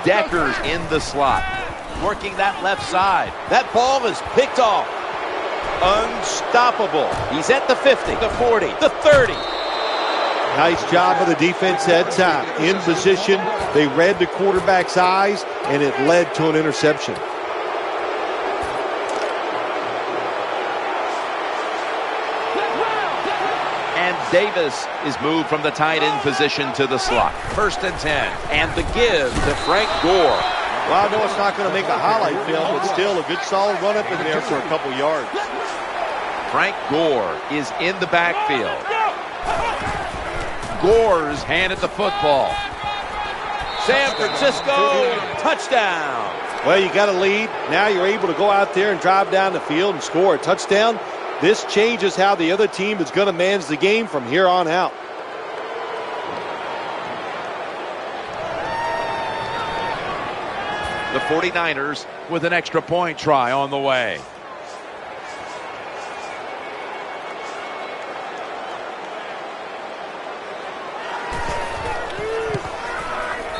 Decker's in the slot. Working that left side. That ball is picked off. Unstoppable. He's at the 50, the 40, the 30. Nice job of the defense that time. In position, they read the quarterback's eyes, and it led to an interception. And Davis is moved from the tight end position to the slot. First and 10. And the give to Frank Gore. Well, I know it's not going to make a highlight film, but still a good solid run up in there for a couple yards. Frank Gore is in the backfield. Gore's handed the football. San Francisco, touchdown. Well, you got a lead. Now you're able to go out there and drive down the field and score a touchdown. This changes how the other team is going to manage the game from here on out. The 49ers with an extra point try on the way.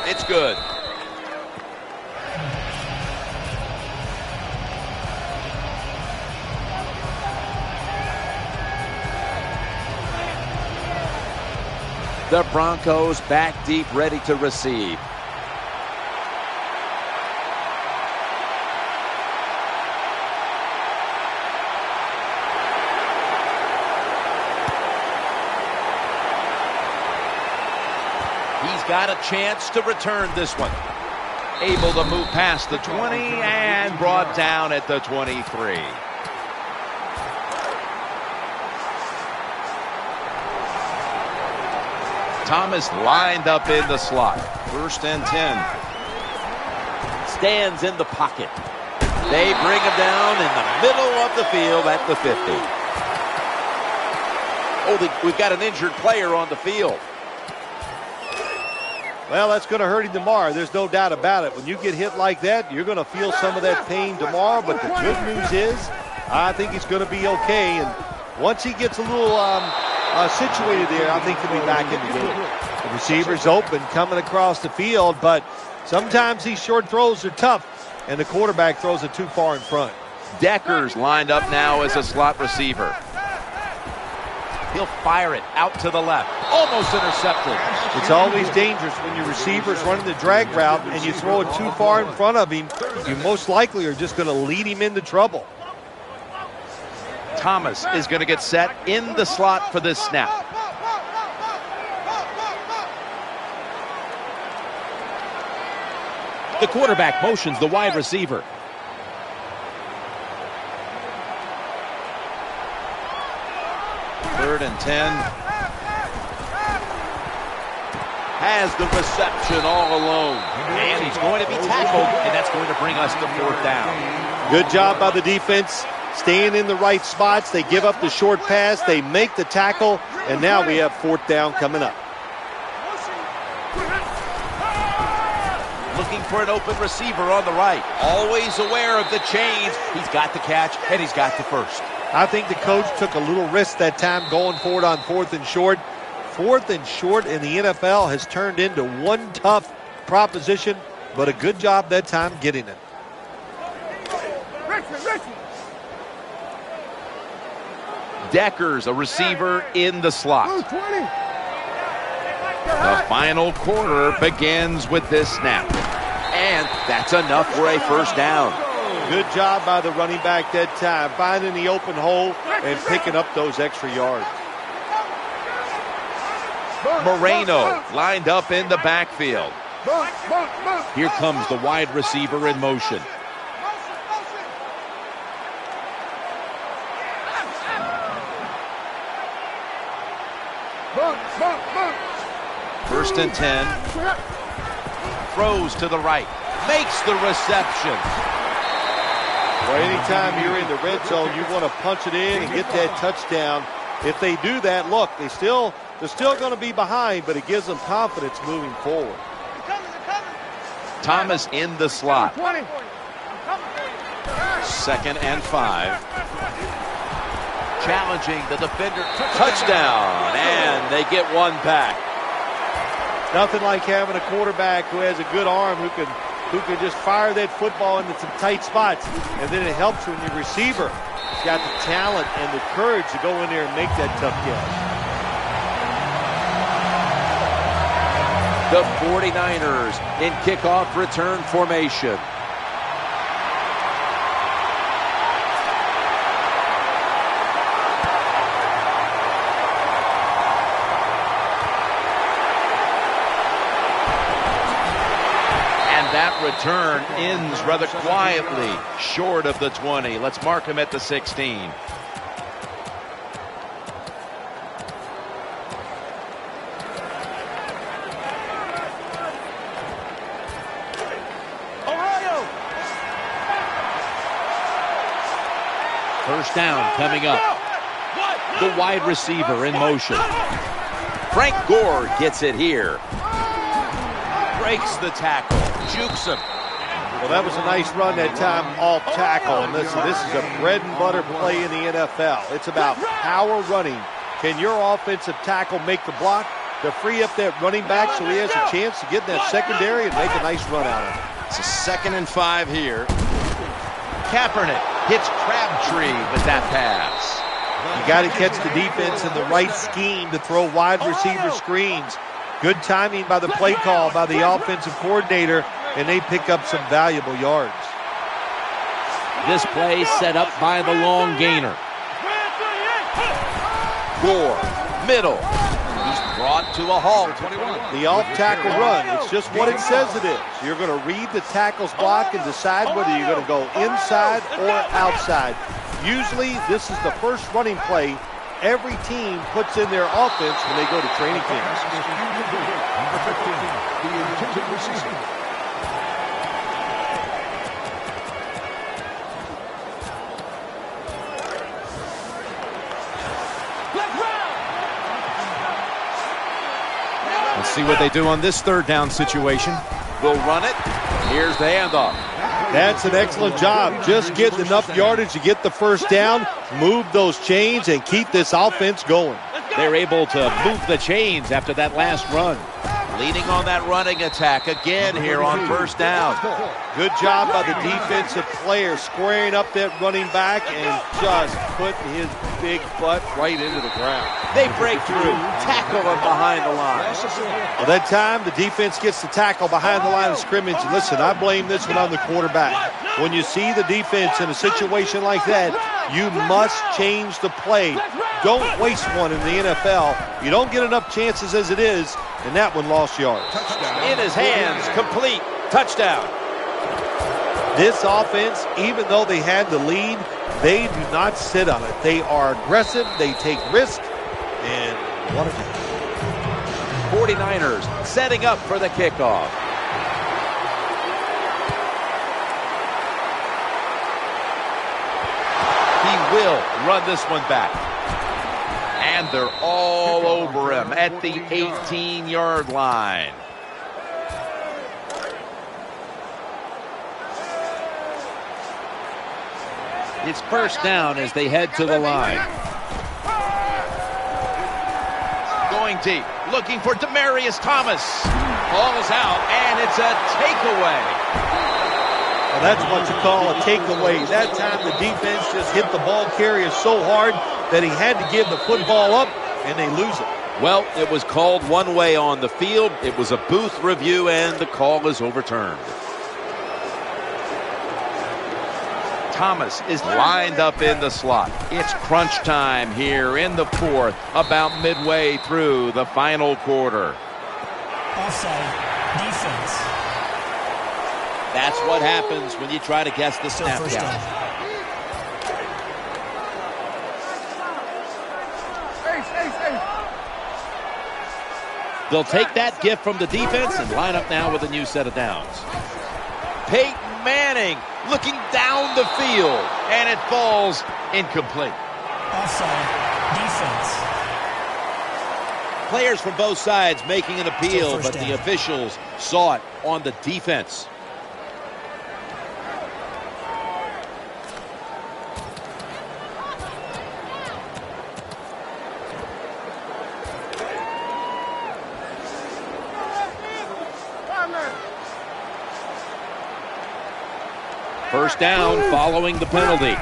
It's good. The Broncos back deep, ready to receive. He's got a chance to return this one. Able to move past the 20 and brought down at the 23. Thomas lined up in the slot. 1st and 10. Stands in the pocket. They bring him down in the middle of the field at the 50. Oh, we've got an injured player on the field. Well, that's going to hurt him tomorrow. There's no doubt about it. When you get hit like that, you're going to feel some of that pain tomorrow. But the good news is, I think he's going to be okay. And once he gets a little situated there, I think he'll be back in the game. The receiver's open, coming across the field, but sometimes these short throws are tough, and the quarterback throws it too far in front. Decker's lined up now as a slot receiver. He'll fire it out to the left. Almost intercepted. It's always dangerous when your receiver's running the drag route and you throw it too far in front of him. You most likely are just going to lead him into trouble. Thomas is going to get set in the slot for this snap. The quarterback motions the wide receiver. Third and 10. Has the reception all alone. And he's going to be tackled, and that's going to bring us to 4th down. Good job by the defense, staying in the right spots. They give up the short pass, they make the tackle, and now we have 4th down coming up. Looking for an open receiver on the right. Always aware of the chains. He's got the catch, and he's got the first. I think the coach took a little risk that time going forward on 4th and short. 4th and short in the NFL has turned into one tough proposition, but a good job that time getting it. Decker's a receiver in the slot. The final quarter begins with this snap. And that's enough for a 1st down. Good job by the running back that time, finding the open hole and picking up those extra yards. Moreno lined up in the backfield. Here comes the wide receiver in motion. First and 10. Throws to the right. Makes the reception. Well, anytime you're in the red zone, you want to punch it in and get that touchdown. If they do that, look, they're still going to be behind, but it gives them confidence moving forward. Thomas in the slot. 2nd and 5. Challenging the defender. Touchdown, and they get one back. Nothing like having a quarterback who has a good arm who can just fire that football into some tight spots, and then it helps when your receiver has got the talent and the courage to go in there and make that tough catch. The 49ers in kickoff return formation. That return ends rather quietly, short of the 20. Let's mark him at the 16. Ohio! 1st down coming up. the wide receiver in motion. Frank Gore gets it here. Breaks the tackle, jukes him. Well, that was a nice run that time off tackle. And listen, this is a bread and butter play in the NFL. It's about power running. Can your offensive tackle make the block to free up that running back so he has a chance to get in that secondary and make a nice run out of it? It's a 2nd and 5 here. Kaepernick hits Crabtree with that pass. You got to catch the defense in the right scheme to throw wide receiver screens. Good timing by the play call by the offensive coordinator, and they pick up some valuable yards. This play set up by the long gainer. Gore, middle. He's brought to a halt. 21. The off-tackle run, it's just what it says it is. You're going to read the tackle's block and decide whether you're going to go inside or outside. Usually, this is the first running play every team puts in their offense when they go to training camps. Let's see what they do on this 3rd down situation. We'll run it. Here's the handoff. That's an excellent job. Just getting enough yardage to get the first down, move those chains, and keep this offense going. They're able to move the chains after that last run. Leading on that running attack again here on 1st down. Good job by the defensive player squaring up that running back and just putting his big butt right into the ground. They break through, tackle him behind the line. Well, that time the defense gets the tackle behind the line of scrimmage. And listen, I blame this one on the quarterback. When you see the defense in a situation like that, you must change the play. Don't waste one in the NFL. You don't get enough chances as it is, and that one lost yards. In his hands, complete, touchdown. This offense, even though they had the lead, they do not sit on it. They are aggressive, they take risks, and what a game. 49ers setting up for the kickoff. He will run this one back. And they're all over him at the 18-yard line. It's 1st down as they head to the line. Going deep, looking for Demaryius Thomas. Ball's out, and it's a takeaway. Well, that's what you call a takeaway. That time the defense just hit the ball carrier so hard that he had to give the football up, and they lose it. Well, it was called one way on the field. It was a booth review, and the call is overturned. Thomas is lined up in the slot. It's crunch time here in the 4th, about midway through the final quarter. Offside, defense. That's what happens when you try to guess the snap count. They'll take that gift from the defense and line up now with a new set of downs. Peyton Manning looking down the field, and it falls incomplete. Offside, defense. Players from both sides making an appeal, but the officials saw it on the defense. First down following the penalty.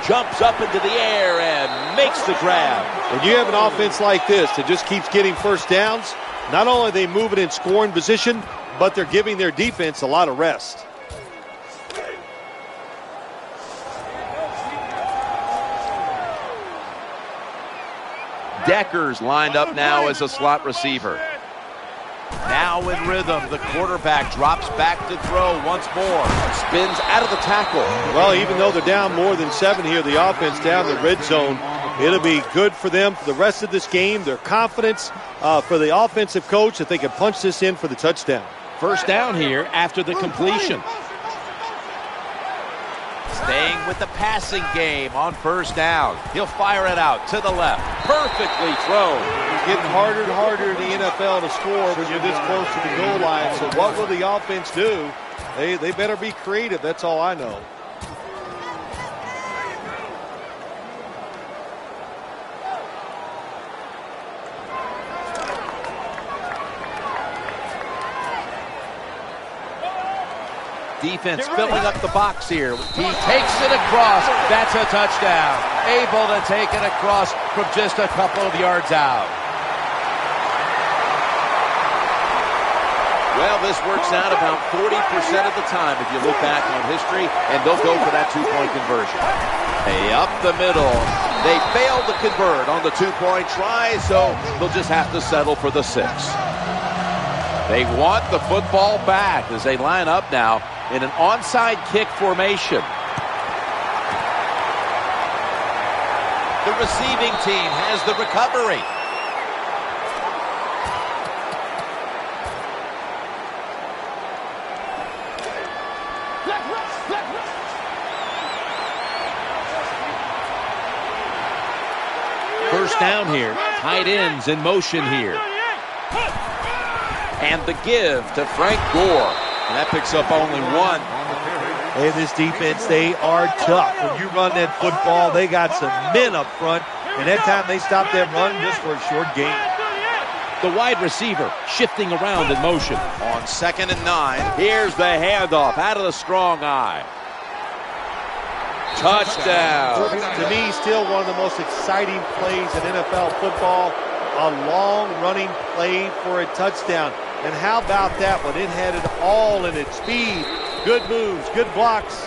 Jumps up into the air and makes the grab. When you have an offense like this that just keeps getting first downs, not only are they moving in scoring position, but they're giving their defense a lot of rest. Decker's lined up now as a slot receiver. Now in rhythm, the quarterback drops back to throw once more. Spins out of the tackle. Well, even though they're down more than 7 here, the offense down the red zone, it'll be good for them for the rest of this game. Their confidence for the offensive coach that they can punch this in for the touchdown. First down here after the completion. Staying with the passing game on first down. He'll fire it out to the left. Perfectly thrown. It's getting harder and harder in the NFL to score when you're this close to the goal line. So what will the offense do? They better be creative. That's all I know. Defense filling up the box here. He takes it across. That's a touchdown. Able to take it across from just a couple of yards out. Well, this works out about 40% of the time if you look back on history, and they'll go for that two-point conversion. Hey, up the middle. They failed to convert on the two-point try, so they'll just have to settle for the 6. They want the football back as they line up now in an onside kick formation. The receiving team has the recovery. First down here. Tight ends in motion here. And the give to Frank Gore. And that picks up only 1. Hey, this defense, they are tough. When you run that football, they got some men up front. And that time they stopped that run just for a short gain. The wide receiver shifting around in motion. On 2nd and 9. Here's the handoff out of the strong eye. Touchdown. To me, still one of the most exciting plays in NFL football. A long running play for a touchdown. And how about that one? It had it all in its speed. Good moves, good blocks.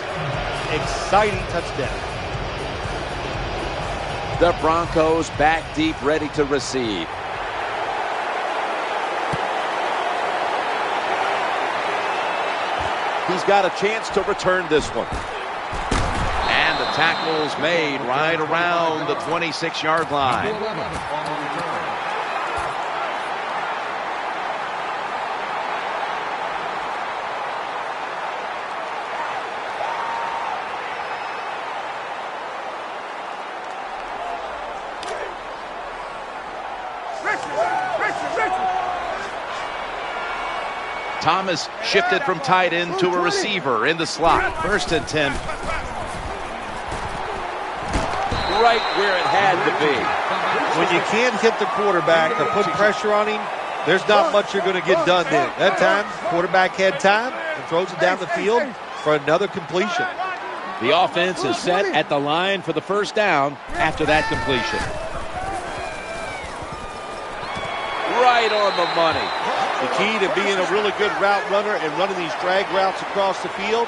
Exciting touchdown. The Broncos back deep, ready to receive. He's got a chance to return this one. And the tackle's made right around the 26-yard line. Thomas shifted from tight end to a receiver in the slot. 1st and 10. Right where it had to be. When you can't hit the quarterback to put pressure on him, there's not much you're going to get done then. That time, quarterback had time and throws it down the field for another completion. The offense is set at the line for the first down after that completion. Right on the money. The key to being a really good route runner and running these drag routes across the field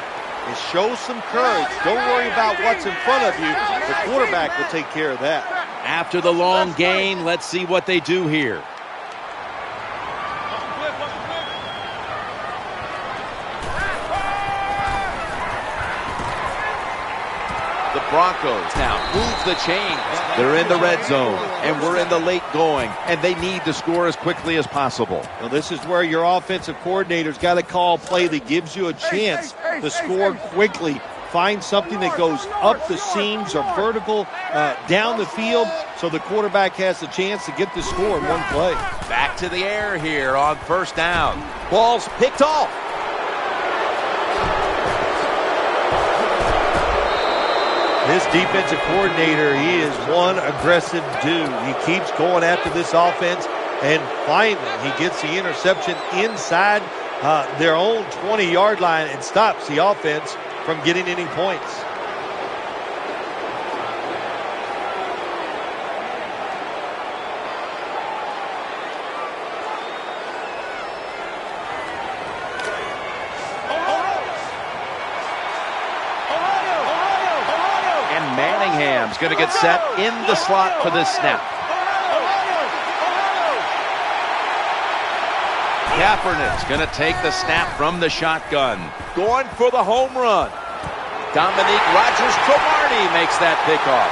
is show some courage. Don't worry about what's in front of you. The quarterback will take care of that. After the long gain, let's see what they do here. The Broncos now move the chains. They're in the red zone, and we're in the late going, and they need to score as quickly as possible. Well, this is where your offensive coordinator's got to call a play that gives you a chance to score quickly. Find something that goes up the seams or vertical down the field so the quarterback has the chance to get the score in one play. Back to the air here on first down. Ball's picked off. This defensive coordinator, he is one aggressive dude. He keeps going after this offense, and finally he gets the interception inside their own 20-yard line and stops the offense from getting any points. Manningham's going to get set in the slot for this snap. Kaepernick's going to take the snap from the shotgun. Going for the home run. Dominique Rodgers-Cromartie makes that pickoff.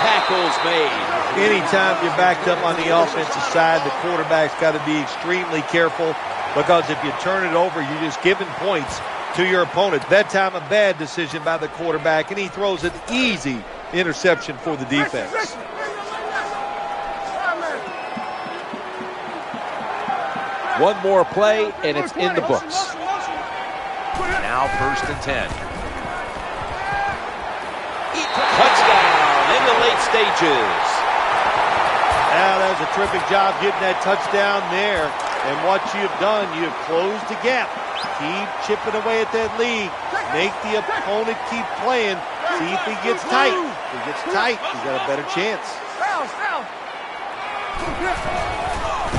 Tackles made. Anytime you're backed up on the offensive side, the quarterback's got to be extremely careful. because if you turn it over, you're just giving points to your opponent. That time, a bad decision by the quarterback, and he throws an easy interception for the defense. One more play, and it's in the books. Now 1st and 10. Touchdown in the late stages. Now, that was a terrific job getting that touchdown there. And what you've done, you've closed the gap. Keep chipping away at that lead. Make the opponent keep playing. See if he gets tight. If he gets tight, he's got a better chance.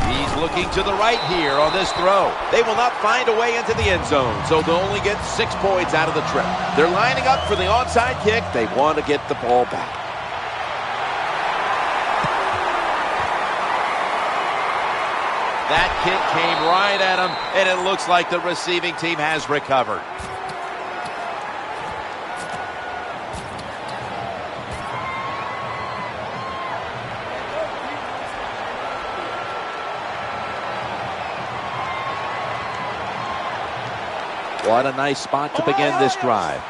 He's looking to the right here on this throw. They will not find a way into the end zone, so they'll only get 6 points out of the trip. They're lining up for the onside kick. They want to get the ball back. That kick came right at him, and it looks like the receiving team has recovered. What a nice spot to begin this drive.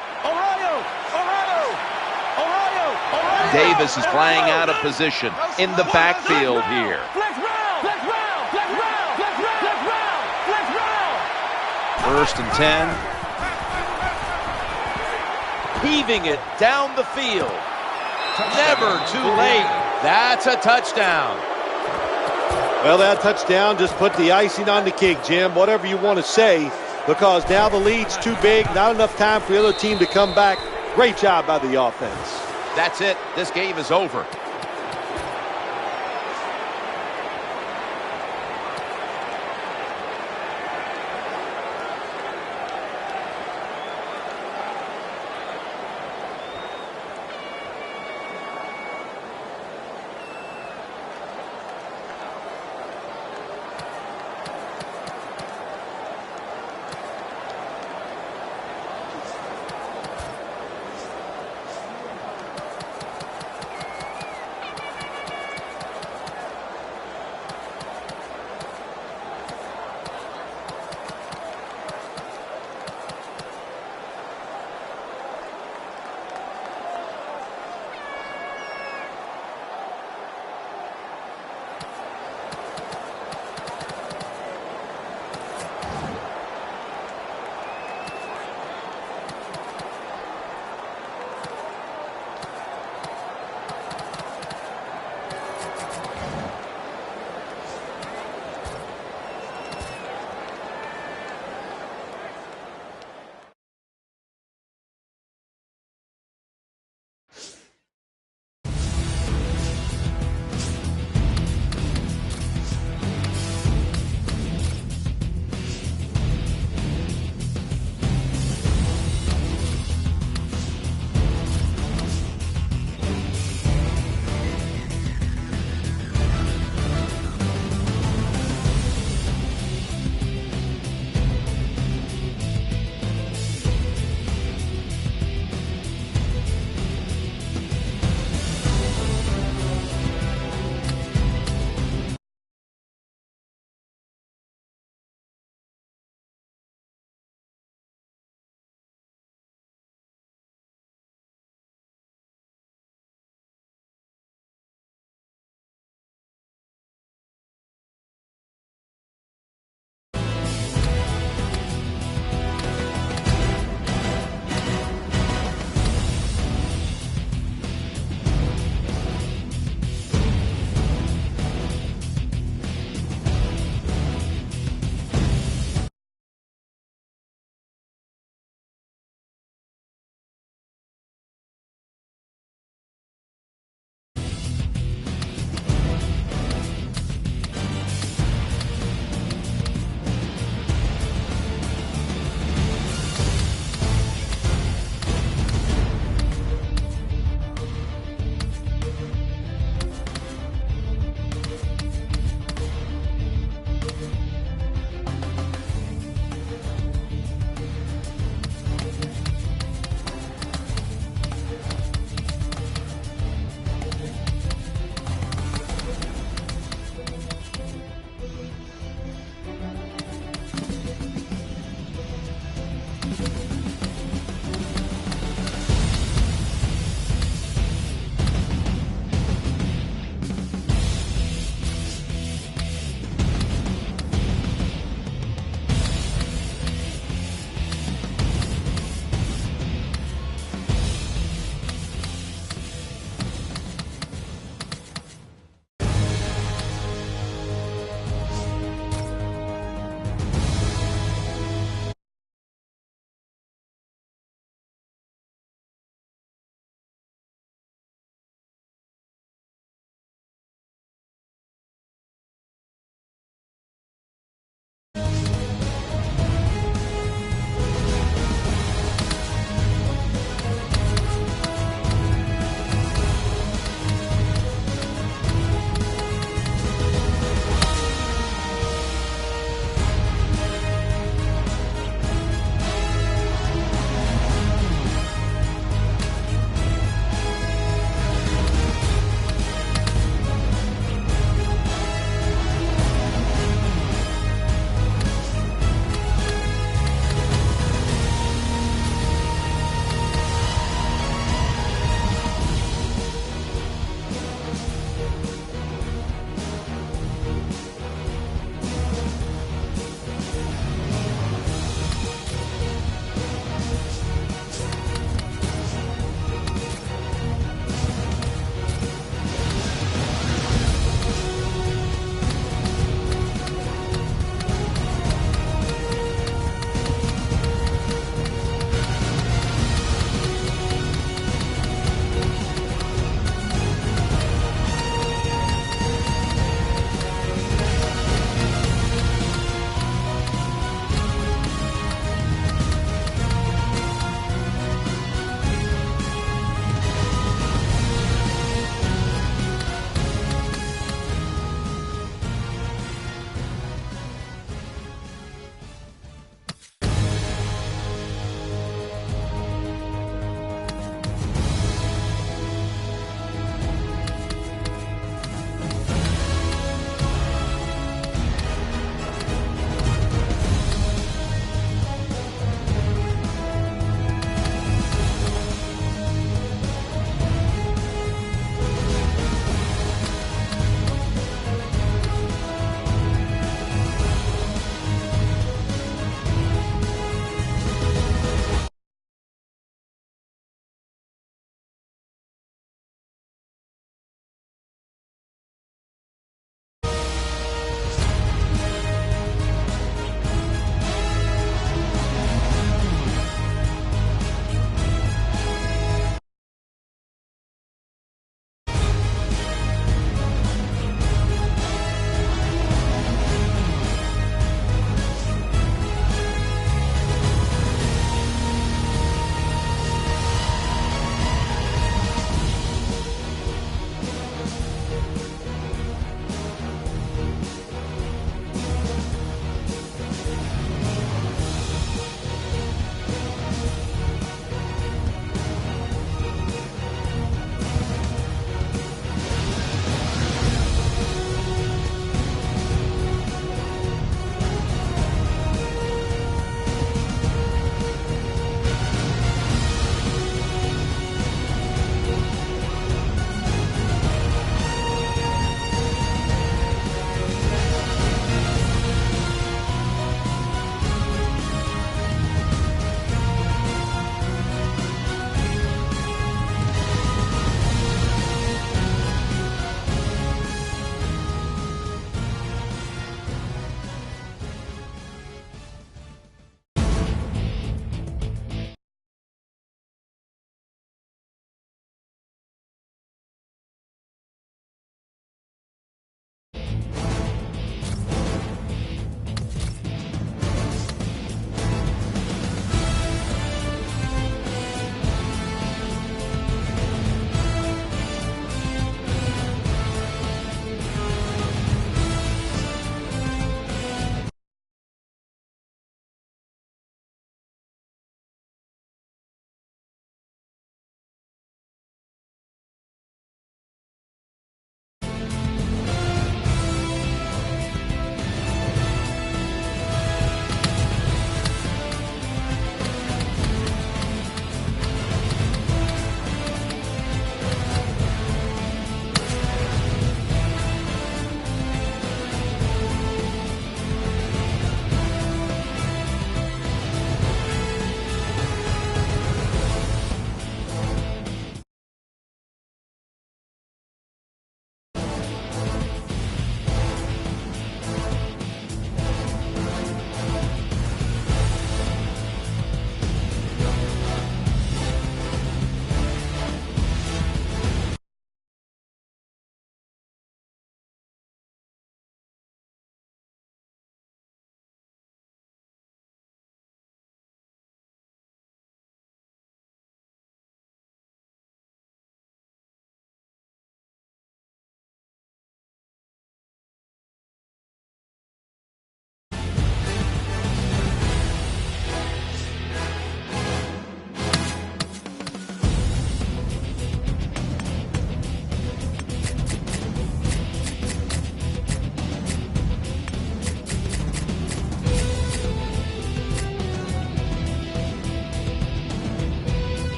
Davis is playing out of position in the backfield here. First and 10. Heaving it down the field. Never too late. That's a touchdown. Well, that touchdown just put the icing on the cake, Jim, whatever you want to say, because now the lead's too big, not enough time for the other team to come back. Great job by the offense. That's it. This game is over.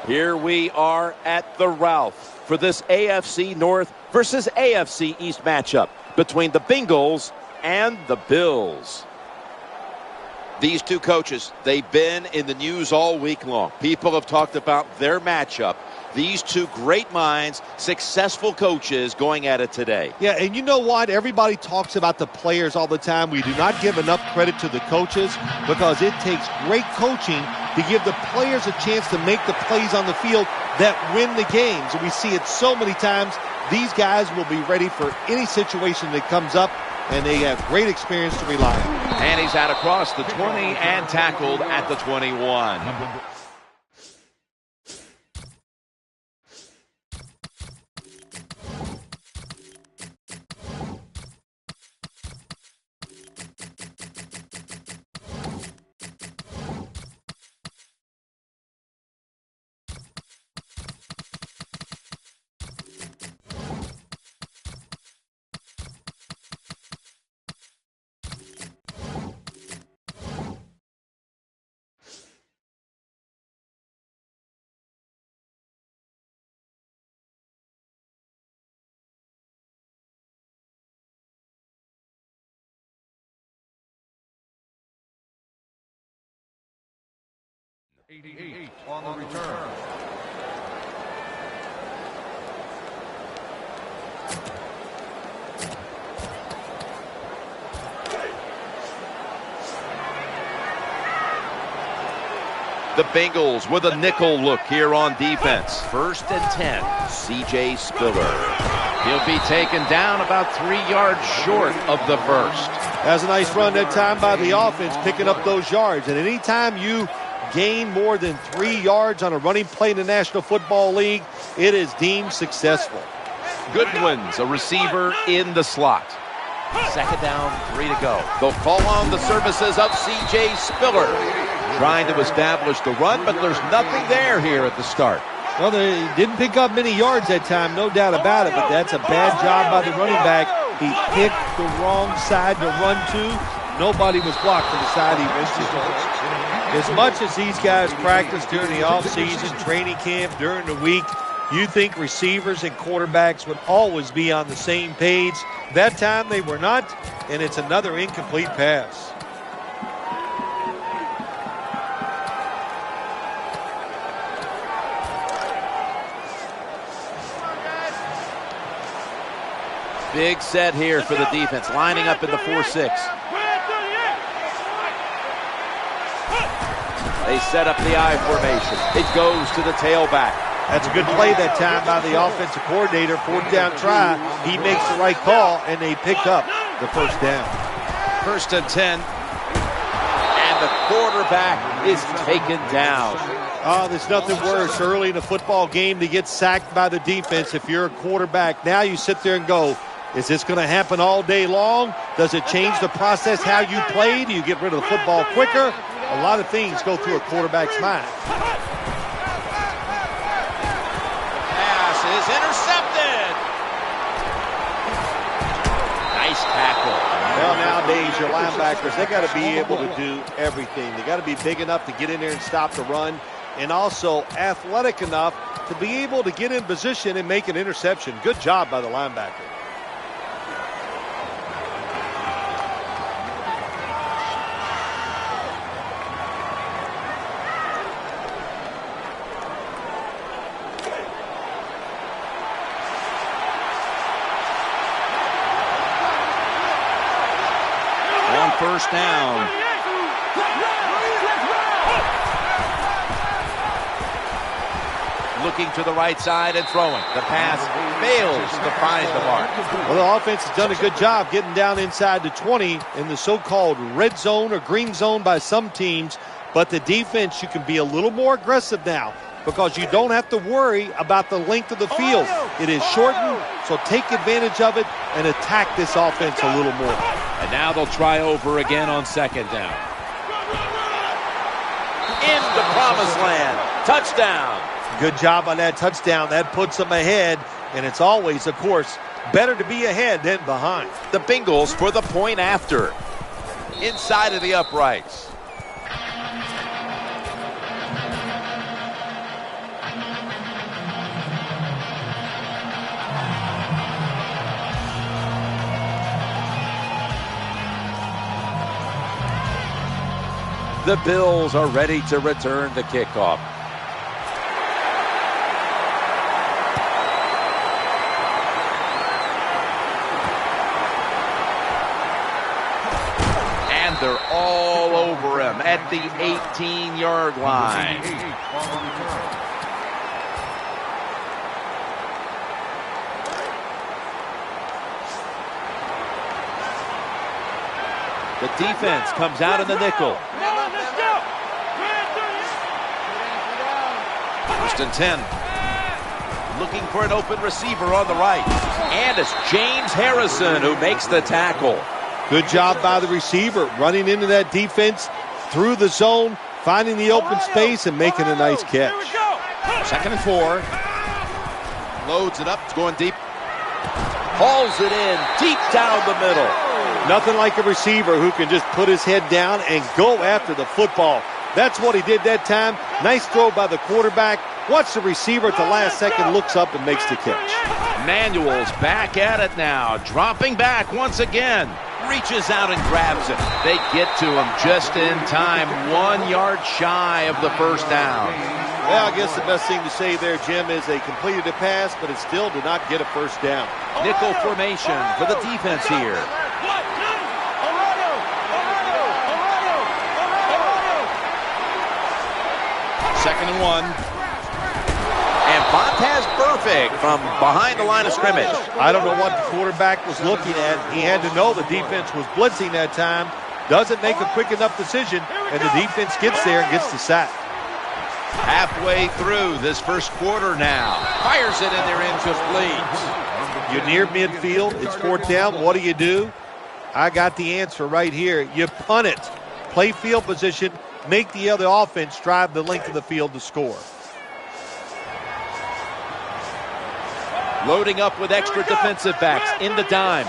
Here we are at the Ralph for this AFC North versus AFC East matchup between the Bengals and the Bills. These two coaches, they've been in the news all week long. People have talked about their matchup. These two great minds, successful coaches going at it today. Yeah, and you know what? Everybody talks about the players all the time. We do not give enough credit to the coaches because it takes great coaching to give the players a chance to make the plays on the field that win the games. And we see it so many times. These guys will be ready for any situation that comes up, and they have great experience to rely on. And he's out across the 20 and tackled at the 21. On the return. The Bengals with a nickel look here on defense. 1st and 10. CJ Spiller. He'll be taken down about 3 yards short of the first. That's a nice run that time by the offense, picking up those yards. And anytime you gain more than 3 yards on a running play in the National Football League, it is deemed successful. Goodwin's a receiver in the slot. 2nd down, 3 to go. They'll call on the services of CJ Spiller. Trying to establish the run, but there's nothing there here at the start. Well, they didn't pick up many yards that time, no doubt about it, but that's a bad job by the running back. He picked the wrong side to run to. Nobody was blocked on the side he went to. As much as these guys practice during the offseason, training camp, during the week, you think receivers and quarterbacks would always be on the same page. That time they were not, and it's another incomplete pass. Big set here for the defense, lining up in the 4-6. They set up the I formation. It goes to the tailback. That's a good play that time by the offensive coordinator. 4th down try. He makes the right call, and they pick up the 1st down. 1st and 10. And the quarterback is taken down. Oh, there's nothing worse early in a football game to get sacked by the defense if you're a quarterback. Now you sit there and go, is this going to happen all day long? Does it change the process how you play? Do you get rid of the football quicker? A lot of things go through a quarterback's mind. Pass is intercepted. Nice tackle. Well, nowadays, your linebackers, they got to be able to do everything. They got to be big enough to get in there and stop the run, and also athletic enough to be able to get in position and make an interception. Good job by the linebacker. On 1st down. Looking to the right side and throwing. The pass fails to find the mark. Well, the offense has done a good job getting down inside the 20 in the so-called red zone or green zone by some teams. But the defense, you can be a little more aggressive now because you don't have to worry about the length of the field. It is shortened, so take advantage of it and attack this offense a little more. And now they'll try over again on 2nd down. In the promised land. Touchdown. Good job on that touchdown. That puts them ahead, and it's always, of course, better to be ahead than behind. The Bengals for the point after. Inside of the uprights. The Bills are ready to return the kickoff. And they're all over him at the 18-yard line. The defense comes out in the nickel. First and 10. Looking for an open receiver on the right. And it's James Harrison who makes the tackle. Good job by the receiver, running into that defense through the zone, finding the open space and making a nice catch. Second and 4. Loads it up. It's going deep. Hauls it in deep down the middle. Nothing like a receiver who can just put his head down and go after the football. That's what he did that time. Nice throw by the quarterback. Watch the receiver at the last second, looks up and makes the catch. Manuel's back at it now, dropping back once again. Reaches out and grabs it. They get to him just in time, 1 yard shy of the first down. Well, I guess the best thing to say there, Jim, is they completed a pass, but it still did not get a first down. Nickel formation for the defense here. Second and 1. And Montez perfect from behind the line of scrimmage. I don't know what the quarterback was looking at. He had to know the defense was blitzing that time. Doesn't make a quick enough decision, and the defense gets there and gets the sack. Halfway through this first quarter now. Fires it in there incomplete. You're near midfield. It's fourth down. What do? I got the answer right here. You punt it. Play field position. Make the other offense drive the length of the field to score. Loading up with extra defensive backs in the dime.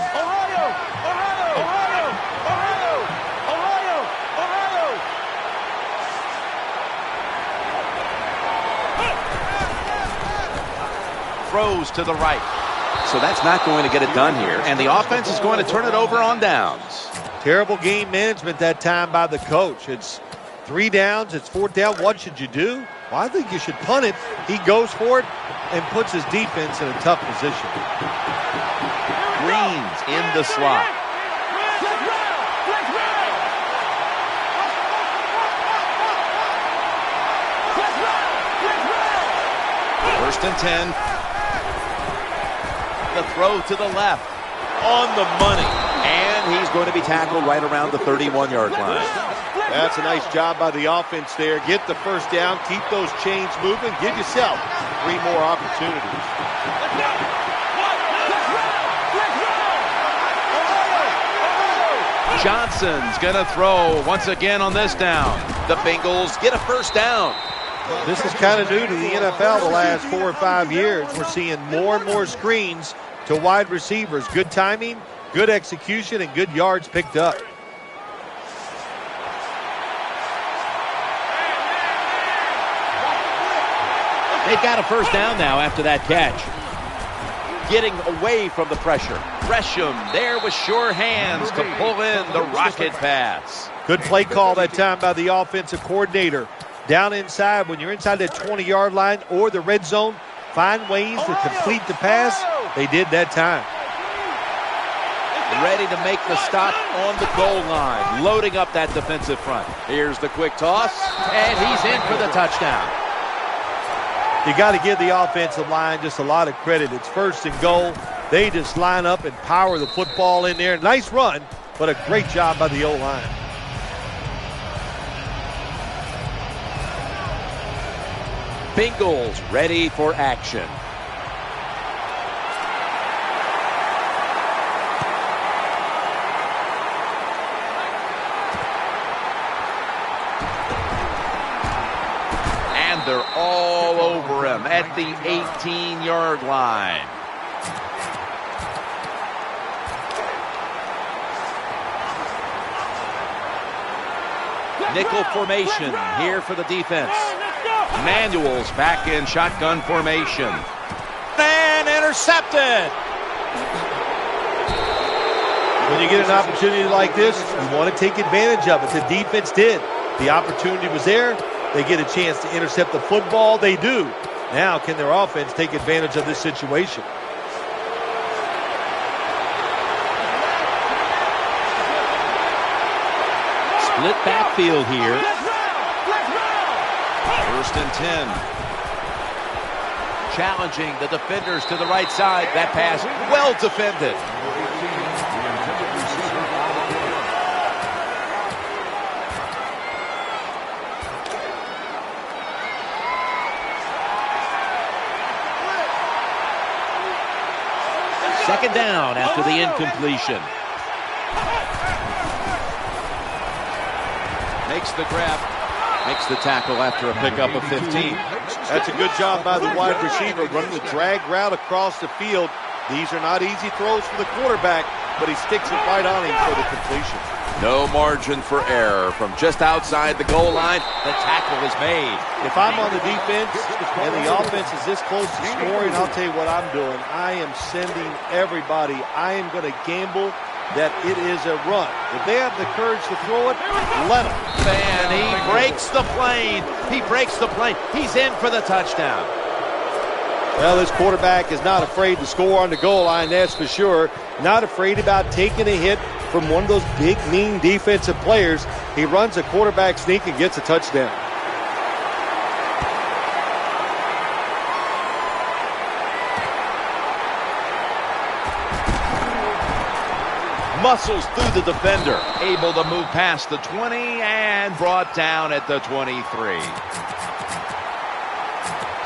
Throws to the right. So that's not going to get it done here. And the offense is going to turn it over on downs. Terrible game management that time by the coach. It's 3 downs. It's fourth down. What should you do? Well, I think you should punt it. He goes for it and puts his defense in a tough position. Green's in the slot. First and 10. The throw to the left. On the money. And he's going to be tackled right around the 31-yard line. That's a nice job by the offense there. Get the first down. Keep those chains moving. Give yourself 3 more opportunities. Johnson's going to throw once again on this down. The Bengals get a first down. This is kind of new to the NFL the last 4 or 5 years. We're seeing more and more screens to wide receivers. Good timing, good execution, and good yards picked up. They've got a first down now after that catch. Getting away from the pressure. Gresham there with sure hands to pull in the rocket pass. Good play call that time by the offensive coordinator. Down inside, when you're inside that 20-yard line or the red zone, find ways to complete the pass. They did that time. Ready to make the stop on the goal line. Loading up that defensive front. Here's the quick toss, and he's in for the touchdown. You got to give the offensive line just a lot of credit. It's first and goal. They just line up and power the football in there. Nice run, but a great job by the O-line. Bengals ready for action. And they're all over him at the 18-yard line. Nickel formation here for the defense. Manuel's back in shotgun formation. And intercepted. When you get an opportunity like this, you want to take advantage of it. The defense did. The opportunity was there. They get a chance to intercept the football. They do. Now, can their offense take advantage of this situation? Split backfield here. First and 10. Challenging the defenders to the right side. That pass well defended. Second down after the incompletion. Makes the grab. Makes the tackle after a pickup of 15. That's a good job by the wide receiver, running the drag route across the field. These are not easy throws for the quarterback, but he sticks it right on him for the completion. No margin for error. From just outside the goal line, the tackle is made. If I'm on the defense and the offense is this close to scoring, I'll tell you what I'm doing. I am sending everybody. I am going to gamble that it is a run. If they have the courage to throw it, let them. And he breaks the plane. He breaks the plane. He's in for the touchdown. Well, this quarterback is not afraid to score on the goal line, that's for sure. Not afraid about taking a hit from one of those big, mean defensive players. He runs a quarterback sneak and gets a touchdown. Muscles through the defender. Able to move past the 20 and brought down at the 23.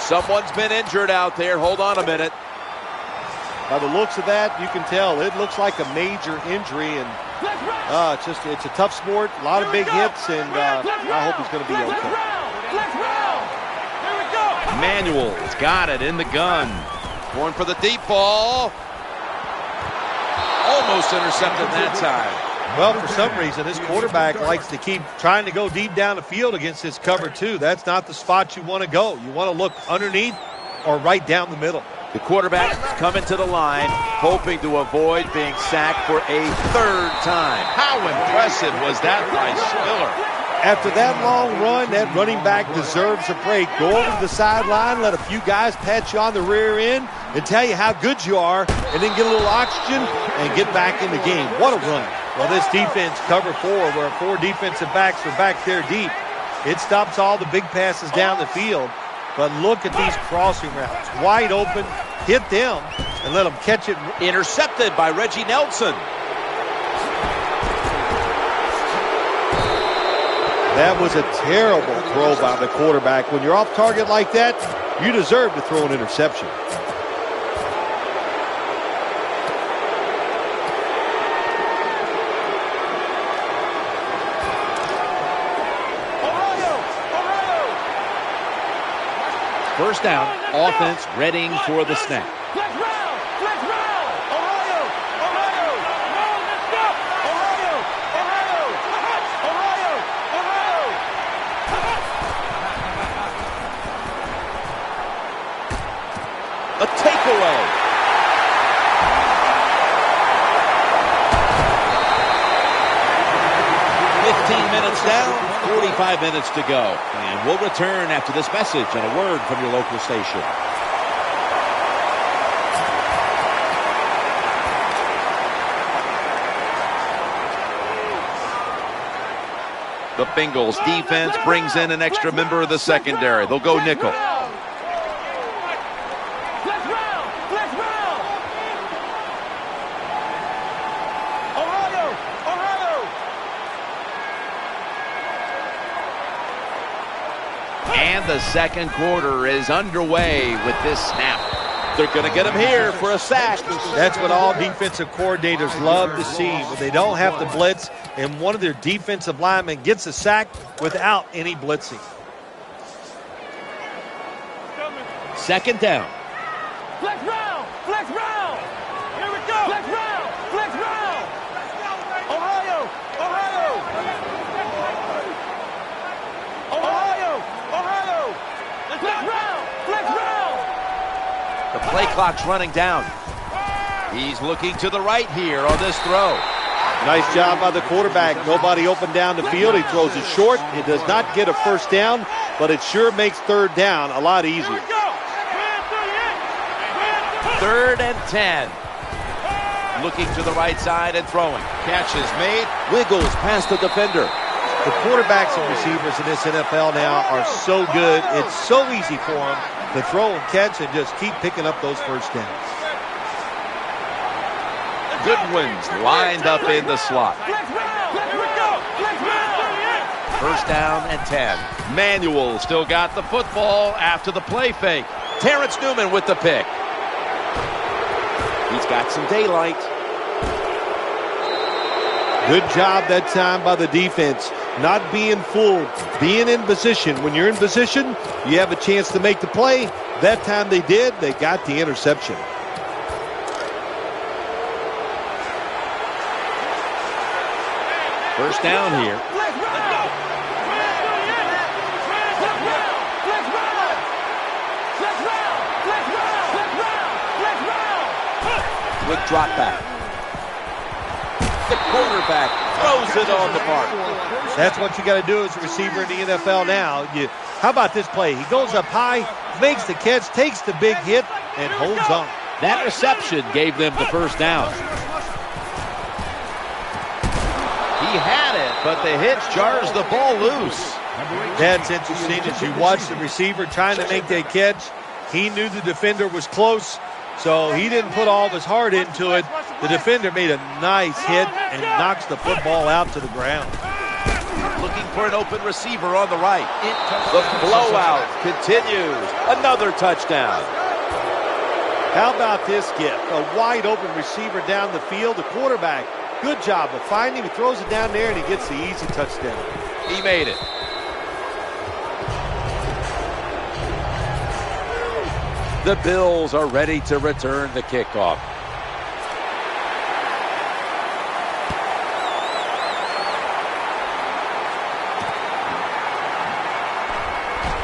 Someone's been injured out there. Hold on a minute. By the looks of that, you can tell it looks like a major injury, and it's a tough sport, a lot of big hits, and I hope he's going to be okay. Manuel's got it in the gun. Going for the deep ball. Almost intercepted that time. Well, for some reason, this quarterback likes to keep trying to go deep down the field against this cover two. That's not the spot you want to go. You want to look underneath or right down the middle. The quarterback coming to the line, hoping to avoid being sacked for a third time. How impressive was that by Spiller? After that long run, that running back deserves a break. Go over to the sideline, let a few guys pat you on the rear end and tell you how good you are, and then get a little oxygen and get back in the game. What a run. Well, this defense, cover four, where four defensive backs are back there deep, it stops all the big passes down the field. But look at these crossing routes. Wide open, hit them, and let them catch it. Intercepted by Reggie Nelson. That was a terrible throw by the quarterback. When you're off target like that, you deserve to throw an interception. First down, offense readying for the snap. A takeaway. Minutes down, 45 minutes to go. And we'll return after this message and a word from your local station. The Bengals defense brings in an extra member of the secondary. They'll go nickel. And the second quarter is underway with this snap. They're going to get him here for a sack. That's what all defensive coordinators love to see, when they don't have to blitz and one of their defensive linemen gets a sack without any blitzing. Second down. Flex round! Flex round! Here we go! Flex round! Flex round! Ohio! Ohio! Ohio! Ohio! Flex round! Flex round! The play clock's running down. He's looking to the right here on this throw. Nice job by the quarterback. Nobody open down the field. He throws it short. It does not get a first down, but it sure makes third down a lot easier. 3rd and 10. Looking to the right side and throwing. Catch is made. Wiggles past the defender. The quarterbacks and receivers in this NFL now are so good. It's so easy for them to throw and catch and just keep picking up those first downs. Goodwin's lined up in the slot. 1st down and 10. Manuel still got the football after the play fake. Terrence Newman with the pick. He's got some daylight. Good job that time by the defense. Not being fooled, being in position. When you're in position, you have a chance to make the play. That time they did. They got the interception. First down here. With drop back. The quarterback throws it on the mark. That's what you got to do as a receiver in the NFL now. How about this play? He goes up high, makes the catch, takes the big hit, and holds on. That reception gave them the first down. He had it, but the hit jars the ball loose. That's interesting as you watch the receiver trying to make that catch. He knew the defender was close, so he didn't put all of his heart into it. The defender made a nice hit and knocks the football out to the ground. Looking for an open receiver on the right. The blowout continues. Another touchdown. How about this gift? A wide open receiver down the field. The quarterback, good job of finding him. He throws it down there and he gets the easy touchdown. He made it. The Bills are ready to return the kickoff.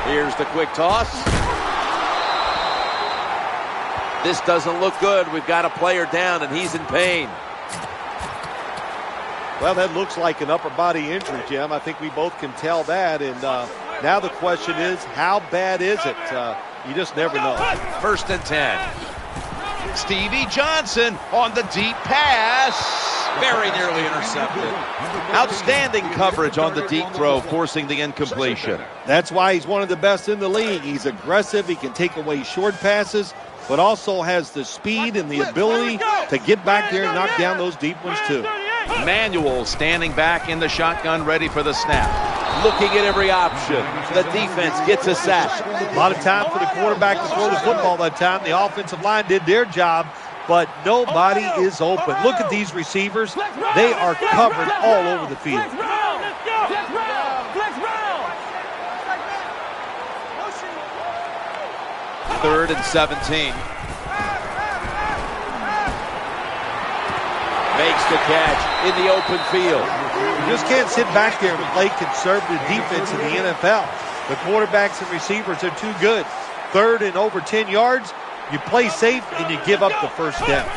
Here's the quick toss. This doesn't look good. We've got a player down, and he's in pain. Well, that looks like an upper body injury, Jim. I think we both can tell that. And now the question is, how bad is it? You just never know. 1st and 10. Stevie Johnson on the deep pass. Very nearly intercepted. Outstanding coverage on the deep throw, forcing the incompletion. That's why he's one of the best in the league. He's aggressive. He can take away short passes, but also has the speed and the ability to get back there and knock down those deep ones too. Manuel standing back in the shotgun, ready for the snap. Looking at every option. The defense gets a sack. A lot of time for the quarterback to throw the football that time. The offensive line did their job, but nobody is open. Look at these receivers. They are covered all over the field. 3rd and 17. Makes the catch in the open field. You just can't sit back there and play conservative defense in the NFL. The quarterbacks and receivers are too good. 3rd and over 10 yards, you play safe and you give up the first down.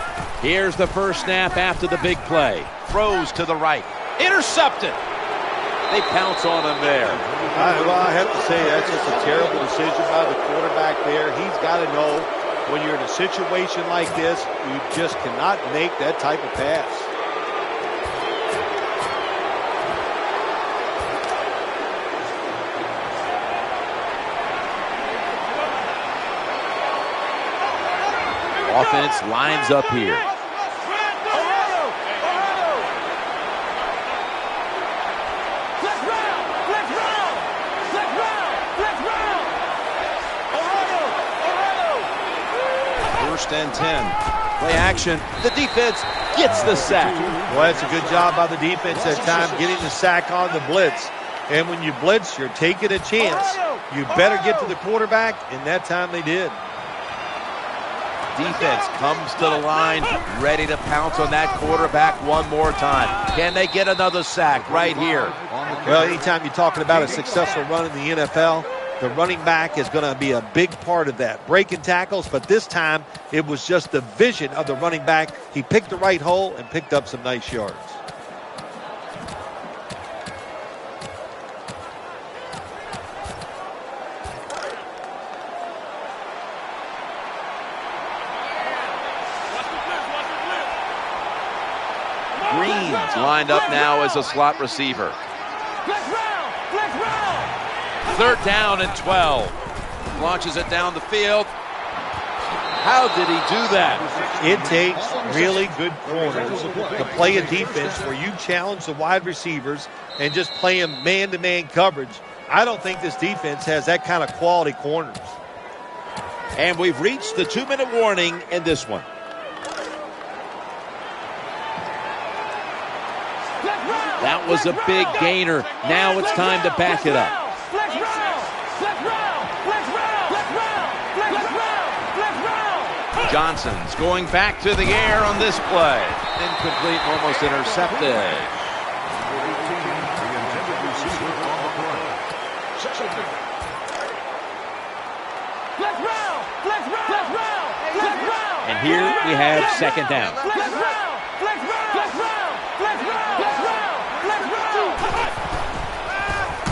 Here's the first snap after the big play. Throws to the right. Intercepted. They pounce on him there. I have to say that's just a terrible decision by the quarterback there. He's got to know when you're in a situation like this, you just cannot make that type of pass. Offense lines up here. First and 10. Play action. The defense gets the sack. Well, that's a good job by the defense that time getting the sack on the blitz. And when you blitz, you're taking a chance. You better get to the quarterback, and that time they did. Defense comes to the line, ready to pounce on that quarterback one more time. Can they get another sack right here? Well, anytime you're talking about a successful run in the NFL, the running back is going to be a big part of that. Breaking tackles, but this time it was just the vision of the running back. He picked the right hole and picked up some nice yards. lined up now as a slot receiver. Flex round. Flex round. Third down and 12. Launches it down the field. How did he do that? It takes really good corners to play a defense where you challenge the wide receivers and just play them man-to-man coverage. I don't think this defense has that kind of quality corners. And we've reached the 2-minute warning in this one. That was a big gainer. Now it's time to back it up. Flex round. Flex round. Flex round. Flex round. Flex round. Flex round. Johnson's going back to the air on this play. Incomplete, almost intercepted. Flex round. Flex round. Flex round. Flex round. And here we have second down. Flex round. Flex round. Flex round. Flex round. Flex round. Flex round.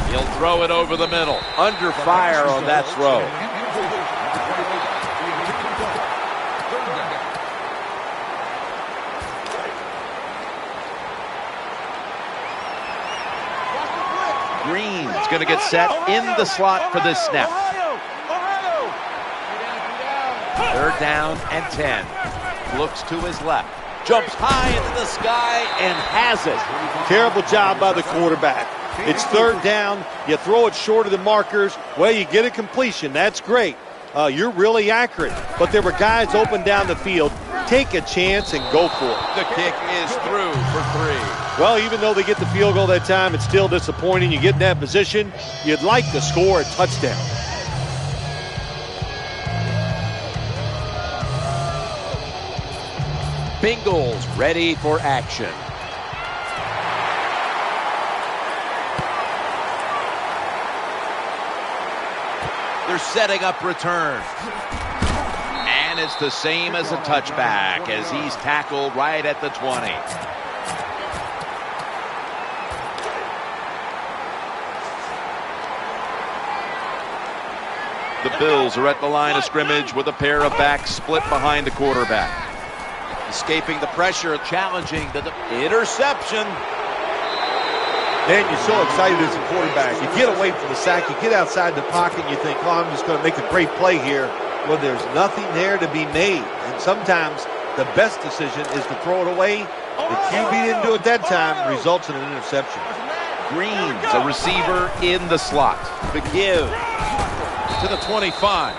He'll throw it over the middle. Under fire on that throw. Green's going to get set in the slot for this snap. Third down and 10. Looks to his left. Jumps high into the sky and has it. Terrible job by the quarterback. It's third down. You throw it short of the markers. Well, you get a completion. That's great. You're really accurate. But there were guys open down the field. Take a chance and go for it. The kick is through for 3. Well, even though they get the field goal that time, it's still disappointing. You get in that position, you'd like to score a touchdown. Bengals ready for action. They're setting up return. And it's the same as a touchback as he's tackled right at the 20. The Bills are at the line of scrimmage with a pair of backs split behind the quarterback. Escaping the pressure, challenging the interception. Man, you're so excited as a quarterback. You get away from the sack, you get outside the pocket, and you think, oh, I'm just going to make a great play here. Well, there's nothing there to be made. And sometimes the best decision is to throw it away. The QB didn't do it that time, results in an interception. Green's a receiver in the slot. The give to the 25.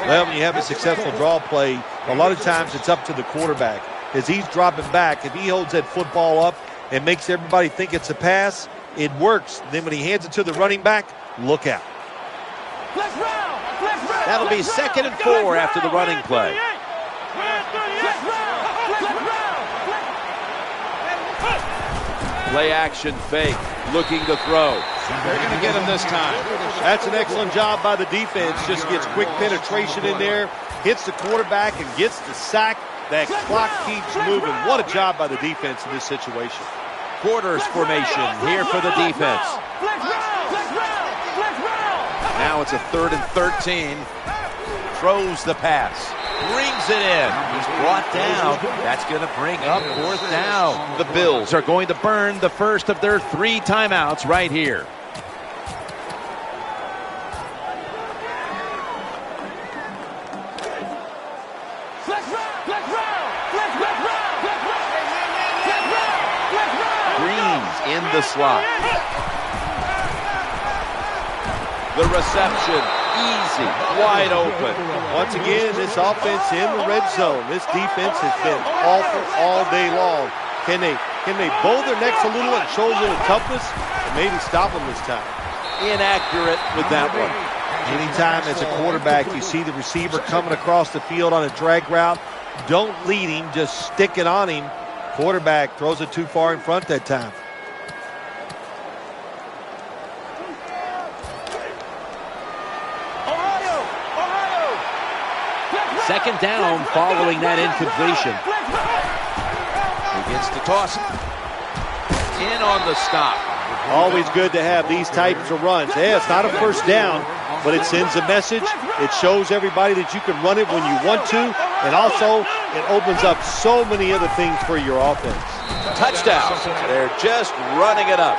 Well, when you have a successful draw play, a lot of times it's up to the quarterback. As he's dropping back, if he holds that football up and makes everybody think it's a pass, it works. Then when he hands it to the running back, look out. That'll be 2nd and 4 after the running play. Play action fake, looking to throw. They're going to get him this time. That's an excellent job by the defense. Just gets quick penetration in there, hits the quarterback, and gets the sack. That clock keeps moving. What a job by the defense in this situation. Quarters formation here for the defense. Now it's a 3rd and 13. Throws the pass. Brings it in. He's brought down. That's going to bring up 4th down. The Bills are going to burn the first of their 3 timeouts right here. Green's in the slot. The reception, easy, wide open. Once again, this offense in the red zone. This defense has been awful all day long. Can they bow their necks a little and show a little toughness? And maybe stop them this time. Inaccurate with that one. Anytime as a quarterback you see the receiver coming across the field on a drag route, don't lead him, just stick it on him. Quarterback throws it too far in front that time. Second down following that incompletion. He gets to toss it. In on the stop. Always good to have these types of runs. Yeah, it's not a first down, but it sends a message. It shows everybody that you can run it when you want to, and also it opens up so many other things for your offense. Touchdown. They're just running it up.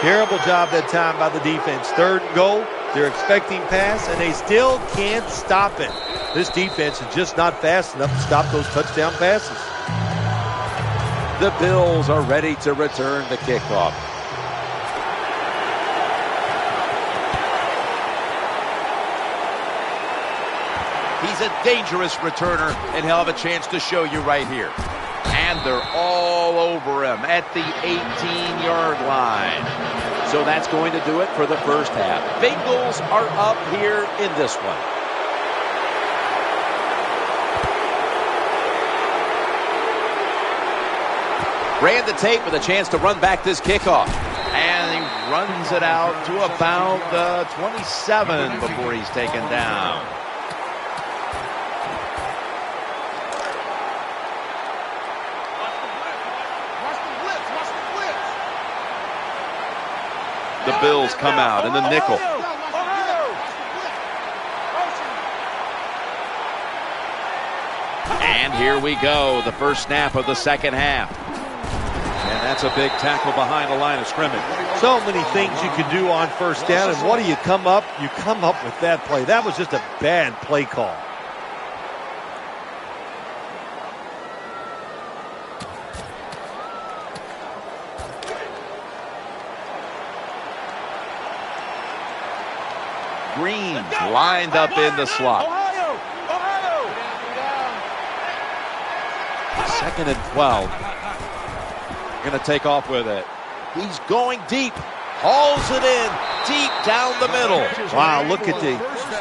Terrible job that time by the defense. 3rd and goal. They're expecting pass, and they still can't stop it. This defense is just not fast enough to stop those touchdown passes. The Bills are ready to return the kickoff. He's a dangerous returner, and he'll have a chance to show you right here. And they're all over him at the 18-yard line. So that's going to do it for the first half. Bengals are up here in this one. Ran the tape with a chance to run back this kickoff. And he runs it out to about the 27 before he's taken down. The Bills come out in the nickel. And here we go, the first snap of the second half. And that's a big tackle behind the line of scrimmage. So many things you can do on first down, and what do you come up? You come up with that play. That was just a bad play call. Green lined up in the slot. Second and 12. Going to take off with it. He's going deep. Hauls it in deep down the middle. Wow, look at the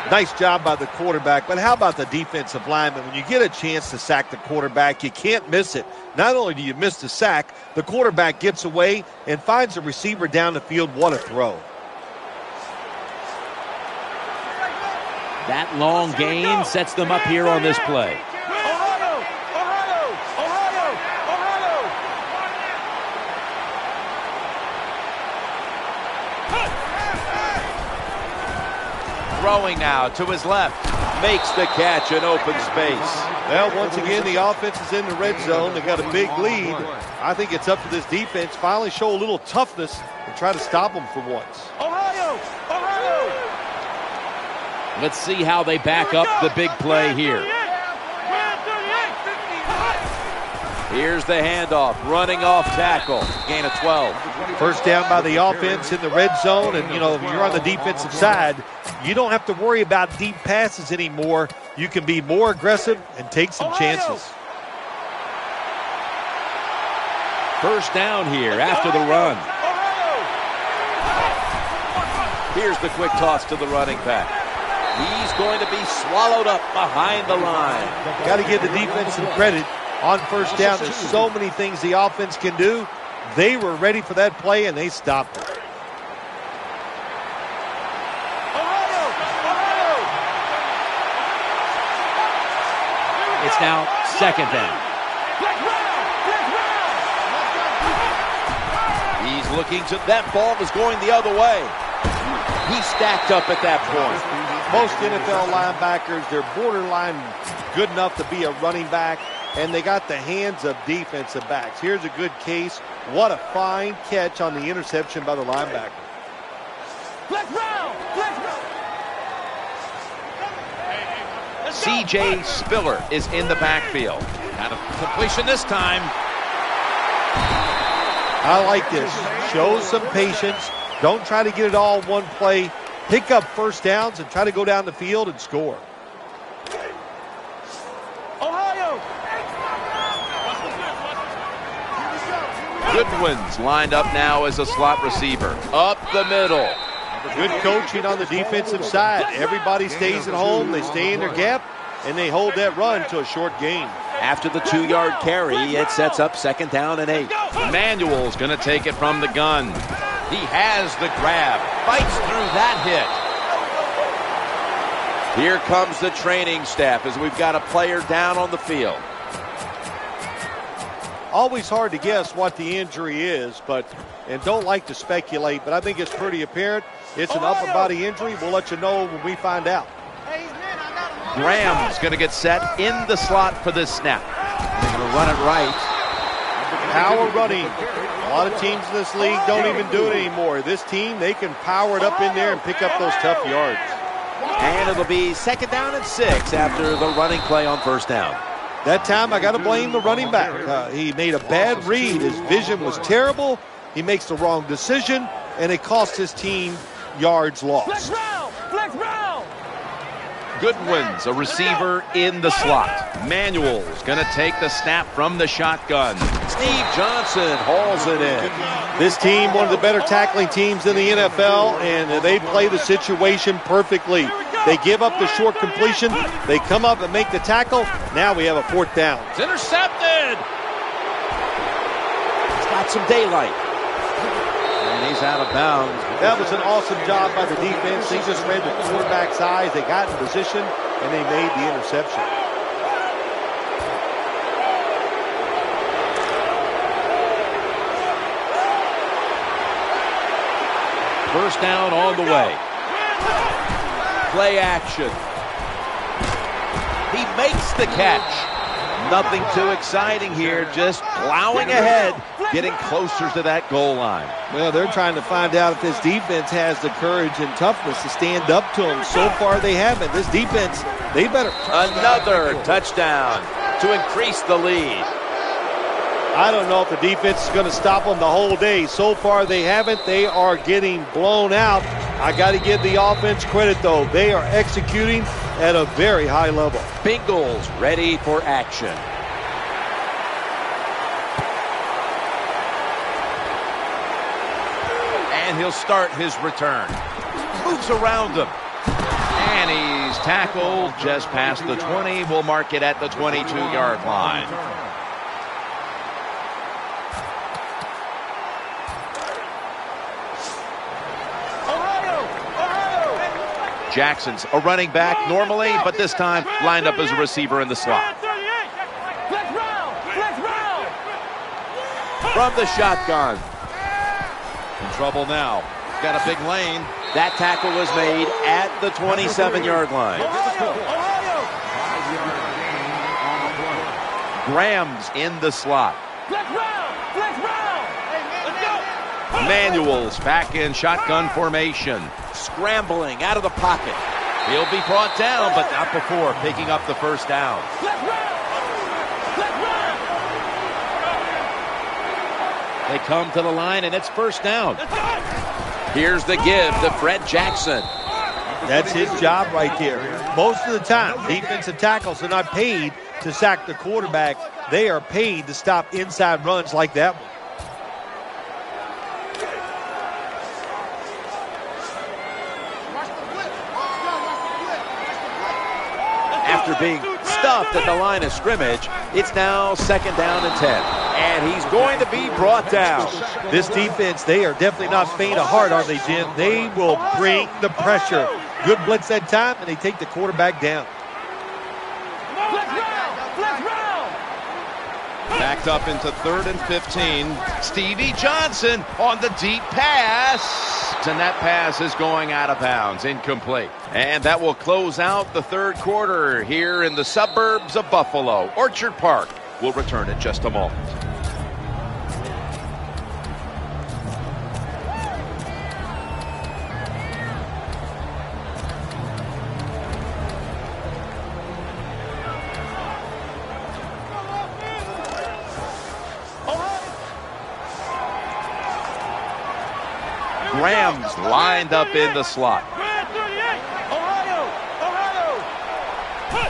nice job by the quarterback. But how about the defensive lineman? When you get a chance to sack the quarterback, you can't miss it. Not only do you miss the sack, the quarterback gets away and finds a receiver down the field. What a throw. That long gain sets them up here on this play. Throwing now to his left. Makes the catch in open space. Well, once again, the offense is in the red zone. They got a big lead. I think it's up to this defense finally show a little toughness and try to stop them for once. Let's see how they back up the big play here. Here's the handoff, running off tackle, gain of 12. First down by the offense in the red zone, and, you know, if you're on the defensive side, you don't have to worry about deep passes anymore. You can be more aggressive and take some chances. First down here after the run. Here's the quick toss to the running back. He's going to be swallowed up behind the line. Got to give the defense some credit on first down. There's so many things the offense can do. They were ready for that play, and they stopped it. It's now second down. He's looking to, that ball was going the other way. He stacked up at that point. Most NFL linebackers, they're borderline good enough to be a running back, and they got the hands of defensive backs. Here's a good case. What a fine catch on the interception by the linebacker. C.J. Spiller is in the backfield. Got a completion this time. I like this. Show some patience. Don't try to get it all in one play. Pick up first downs and try to go down the field and score. Goodwin's lined up now as a slot receiver. Up the middle. Good coaching on the defensive side. Everybody stays at home. They stay in their gap, and they hold that run to a short gain. After the 2-yard carry, it sets up second down and 8. Manuel's going to take it from the gun. He has the grab. Fights through that hit. Here comes the training staff as we've got a player down on the field. Always hard to guess what the injury is, and don't like to speculate, but I think it's pretty apparent. It's an upper body injury. We'll let you know when we find out. Graham's going to get set in the slot for this snap. They're going to run it right. Power running. A lot of teams in this league don't even do it anymore. This team, they can power it up in there and pick up those tough yards. And it'll be 2nd down and 6 after the running play on 1st down. That time, I got to blame the running back. He made a bad read. His vision was terrible. He makes the wrong decision, and it cost his team yards lost. Flex round! Flex round! Goodwin's a receiver in the slot. Manuel's going to take the snap from the shotgun. Steve Johnson hauls it in. This team, one of the better tackling teams in the NFL, and they play the situation perfectly. They give up the short completion. They come up and make the tackle. Now we have a 4th down. It's intercepted. It's got some daylight. And he's out of bounds. That was an awesome job by the defense. They just read the quarterback's eyes. They got in position, and they made the interception. First down on the way. Play action. He makes the catch. Nothing too exciting here, just plowing ahead, getting closer to that goal line. Well, they're trying to find out if this defense has the courage and toughness to stand up to them. So far, they haven't. This defense, they better. Another touchdown to increase the lead. I don't know if the defense is going to stop them the whole day. So far, they haven't. They are getting blown out. I got to give the offense credit, though. They are executing at a very high level. Bengals ready for action. And he'll start his return. Moves around him. And he's tackled just past the 20. We'll mark it at the 22-yard line. Jackson's a running back normally, but this time lined up as a receiver in the slot. From the shotgun. In trouble now. Got a big lane. That tackle was made at the 27-yard line. Graham's in the slot. Manuel's back in shotgun formation. Scrambling out of the pocket. He'll be brought down, but not before picking up the first down. They come to the line, and it's first down. Here's the give to Fred Jackson. That's his job right there. Most of the time, defensive tackles are not paid to sack the quarterback. They are paid to stop inside runs like that one. After being stuffed at the line of scrimmage, it's now 2nd down and 10. And he's going to be brought down. This defense, they are definitely not faint of heart, are they, Jim? They will bring the pressure. Good blitz that time, and they take the quarterback down. Backed up into 3rd and 15. Stevie Johnson on the deep pass. And that pass is going out of bounds, incomplete. And that will close out the 3rd quarter here in the suburbs of Buffalo. Orchard Park will return in just a moment. Graham's lined up in the slot.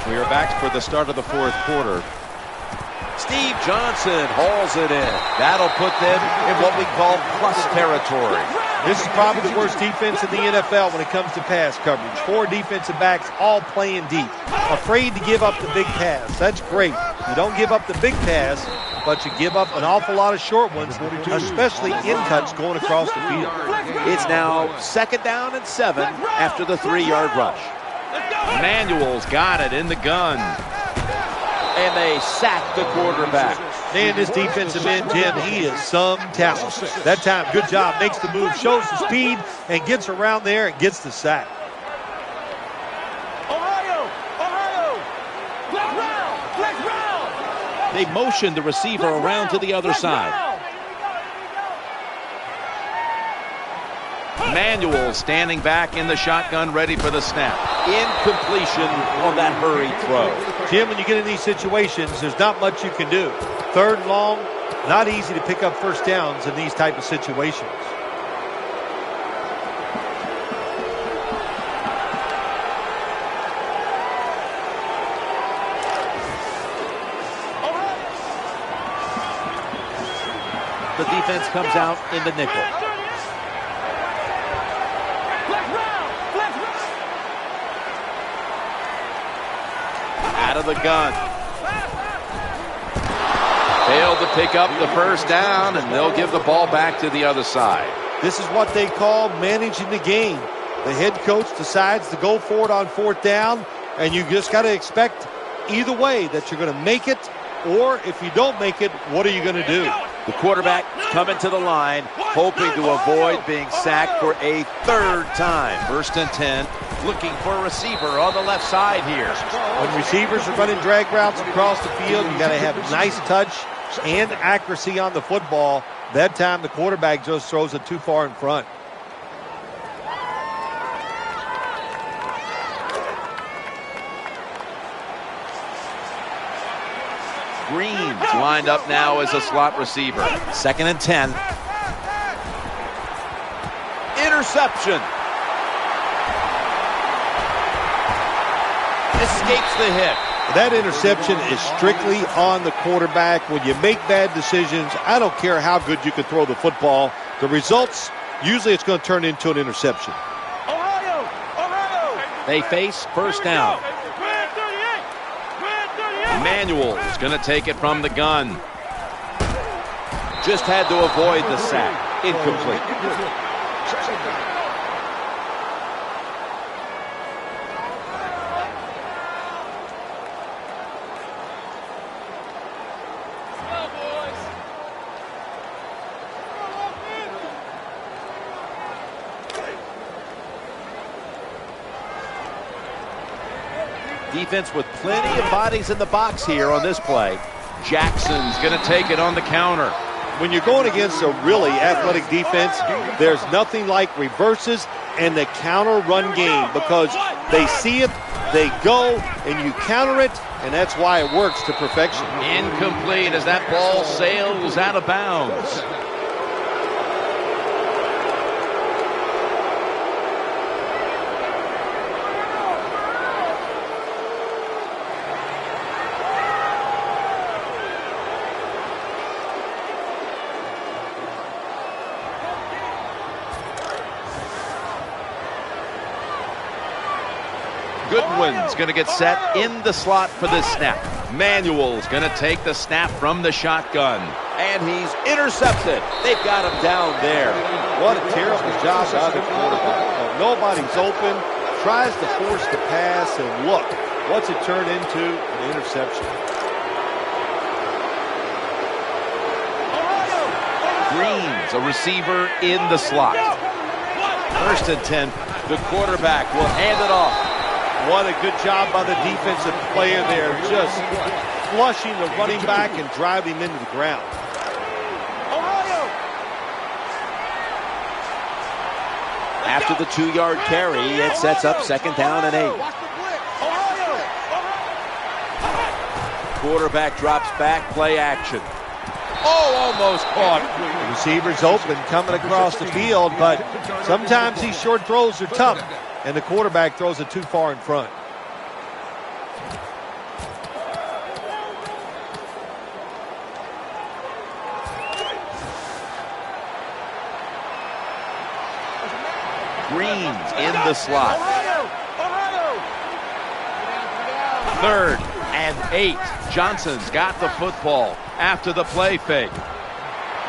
We are back for the start of the 4th quarter. Steve Johnson hauls it in. That'll put them in what we call plus territory. This is probably the worst defense in the NFL when it comes to pass coverage. 4 defensive backs all playing deep. Afraid to give up the big pass. That's great. You don't give up the big pass, but you give up an awful lot of short ones, especially in cuts going across the field. It's now 2nd down and 7 after the 3-yard rush. Manuel's got it in the gun. And they sack the quarterback. Man, this defensive end, Jim, he is some talent. That time, good job, makes the move, shows the speed, and gets around there and gets the sack. They motion the receiver around to the other side. Manuel standing back in the shotgun, ready for the snap. Incompletion on that hurried throw. Jim, when you get in these situations, there's not much you can do. Third and long, not easy to pick up first downs in these type of situations. The defense comes out in the nickel. Out of the gun. Failed to pick up the first down, and they'll give the ball back to the other side. This is what they call managing the game. The head coach decides to go for it on fourth down, and you just got to expect either way that you're going to make it, or if you don't make it, what are you going to do? The quarterback coming to the line, hoping to avoid being sacked for a third time. 1st and 10, looking for a receiver on the left side here. When receivers are running drag routes across the field, you got to have nice touch and accuracy on the football. That time the quarterback just throws it too far in front. Green's lined up now as a slot receiver. 2nd and 10. Interception. Escapes the hit. That interception is strictly on the quarterback. When you make bad decisions, I don't care how good you can throw the football. The results, usually it's going to turn into an interception. They face first down. Manuel is going to take it from the gun. Just had to avoid the sack. Incomplete. Defense with plenty of bodies in the box here on this play. Jackson's going to take it on the counter. When you're going against a really athletic defense, there's nothing like reverses and the counter run game, because they see it, they go, and you counter it, and that's why it works to perfection. Incomplete as that ball sails out of bounds. Goodwin's going to get set in the slot for this snap. Manuel's going to take the snap from the shotgun. And he's intercepted. They've got him down there. What a terrible job by the quarterback. Nobody's open, tries to force the pass, and look, what's it turned into? An interception. Green's a receiver in the slot. 1st and 10. The quarterback will hand it off. What a good job by the defensive player there, just flushing the running back and driving him into the ground. After the 2-yard carry, it sets up 2nd down and 8. Quarterback drops back, play action. Oh, almost caught. The receiver's open coming across the field, but sometimes these short throws are tough, and the quarterback throws it too far in front. Green's in the slot. 3rd and 8. Johnson's got the football after the play fake.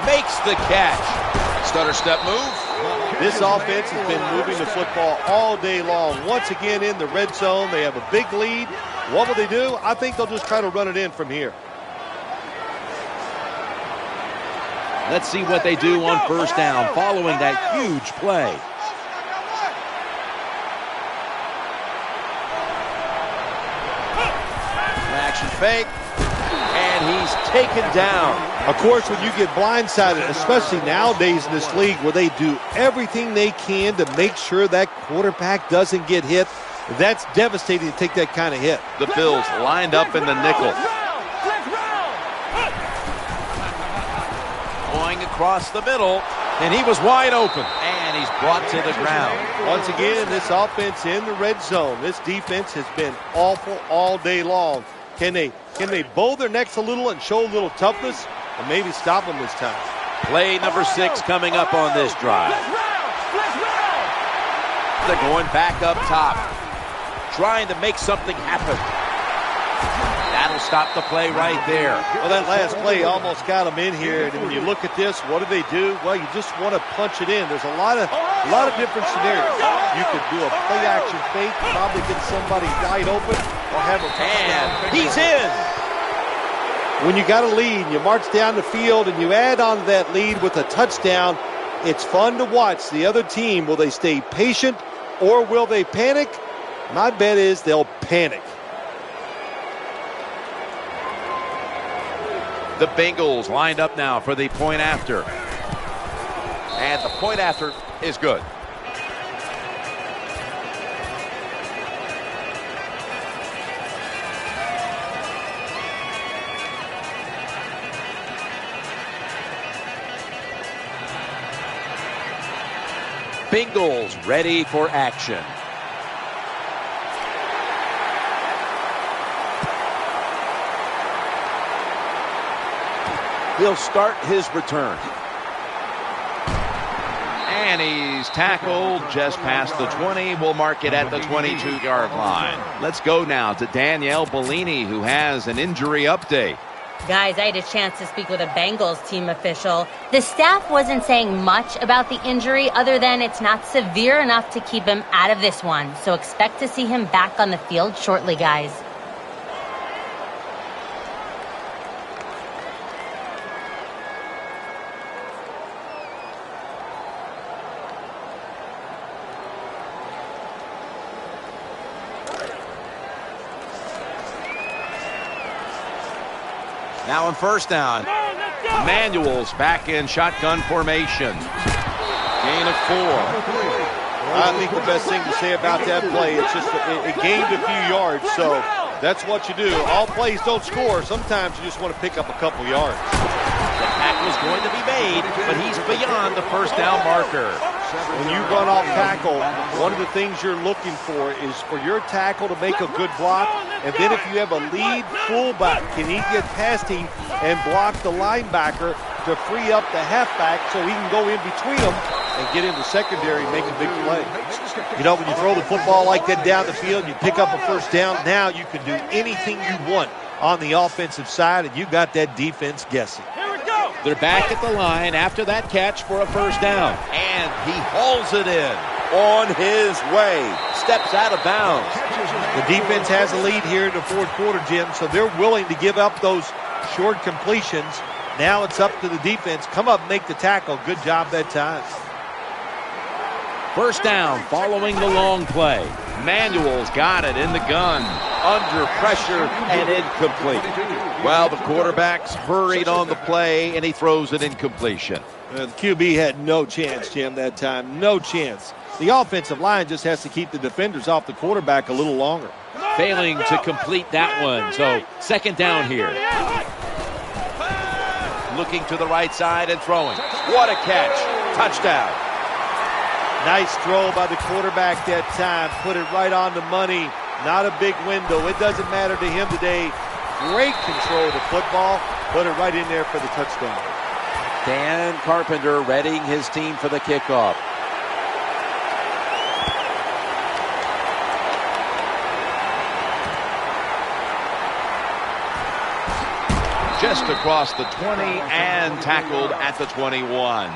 Makes the catch. Stutter step move. This offense has been moving the football all day long. Once again in the red zone, they have a big lead. What will they do? I think they'll just try to run it in from here. Let's see what they do on 1st down following that huge play. Action fake, and he he's taken down. Of course, when you get blindsided, especially nowadays in this league where they do everything they can to make sure that quarterback doesn't get hit, that's devastating to take that kind of hit. The Bills lined up in the nickel. Going across the middle, And he was wide open. and he's brought to the ground. Once again, this offense in the red zone. This defense has been awful all day long. Can they bow their necks a little and show a little toughness and maybe stop them this time? Play number 6 coming up on this drive. They're going back up top, trying to make something happen. That'll stop the play right there. Well, that last play almost got them in here. And when you look at this, what do? Well, you just want to punch it in. There's a lot of different scenarios. You could do a play action fake, probably get somebody wide open, or have a touchdown. And he's in. When you got a lead, you march down the field and you add on to that lead with a touchdown, it's fun to watch. The other team, will they stay patient or will they panic? My bet is they'll panic. The Bengals lined up now for the point after. And the point after is good. Bengals ready for action. He'll start his return. And he's tackled just past the 20. We'll mark it at the 22-yard line. Let's go now to Danielle Bellini, who has an injury update. Guys, I had a chance to speak with a Bengals team official. The staff wasn't saying much about the injury other than it's not severe enough to keep him out of this one. So expect to see him back on the field shortly, guys. Now on first down, Manuel's back in shotgun formation. Gain of 4. I think the best thing to say about that play, it's just it gained a few yards, so that's what you do. All plays don't score. Sometimes you just want to pick up a couple yards. The tackle's going to be made, but he's beyond the first down marker. When you run off tackle, one of the things you're looking for is for your tackle to make a good block, and then if you have a lead fullback, can he get past him and block the linebacker to free up the halfback so he can go in between them and get in the secondary and make a big play. You know, when you throw the football like that down the field, you pick up a first down, now you can do anything you want on the offensive side, and you got that defense guessing. They're back at the line after that catch for a first down. And he hauls it in. On his way. Steps out of bounds. The defense has a lead here in the fourth quarter, Jim, so they're willing to give up those short completions. Now it's up to the defense. Come up, make the tackle. Good job that time. First down following the long play. Manuel's got it in the gun. Under pressure and incomplete. Well, the quarterback's hurried on the play, and he throws an incompletion. The QB had no chance, Jim, that time. No chance. The offensive line just has to keep the defenders off the quarterback a little longer. Failing to complete that one, so second down here. Looking to the right side and throwing. What a catch. Touchdown. Nice throw by the quarterback that time. Put it right on the money. Not a big window. It doesn't matter to him today. Great control of the football. Put it right in there for the touchdown. Dan Carpenter readying his team for the kickoff. Just across the 20 and tackled at the 21.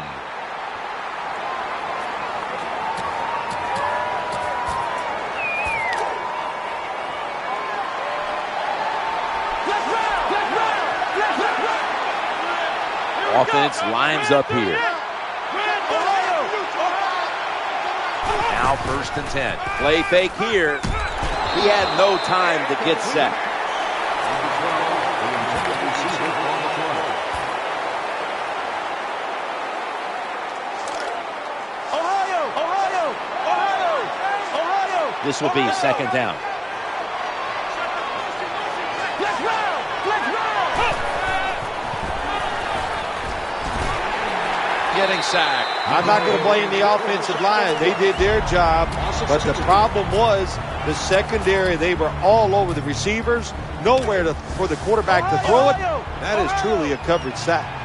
Offense lines up here. Now first and 10. Play fake here. He had no time to get set. This will be second down. Flex round! Flex round! Getting sacked. I'm not going to blame the offensive line. They did their job, but the problem was the secondary. They were all over the receivers, nowhere for the quarterback to throw it. That is truly a coverage sack.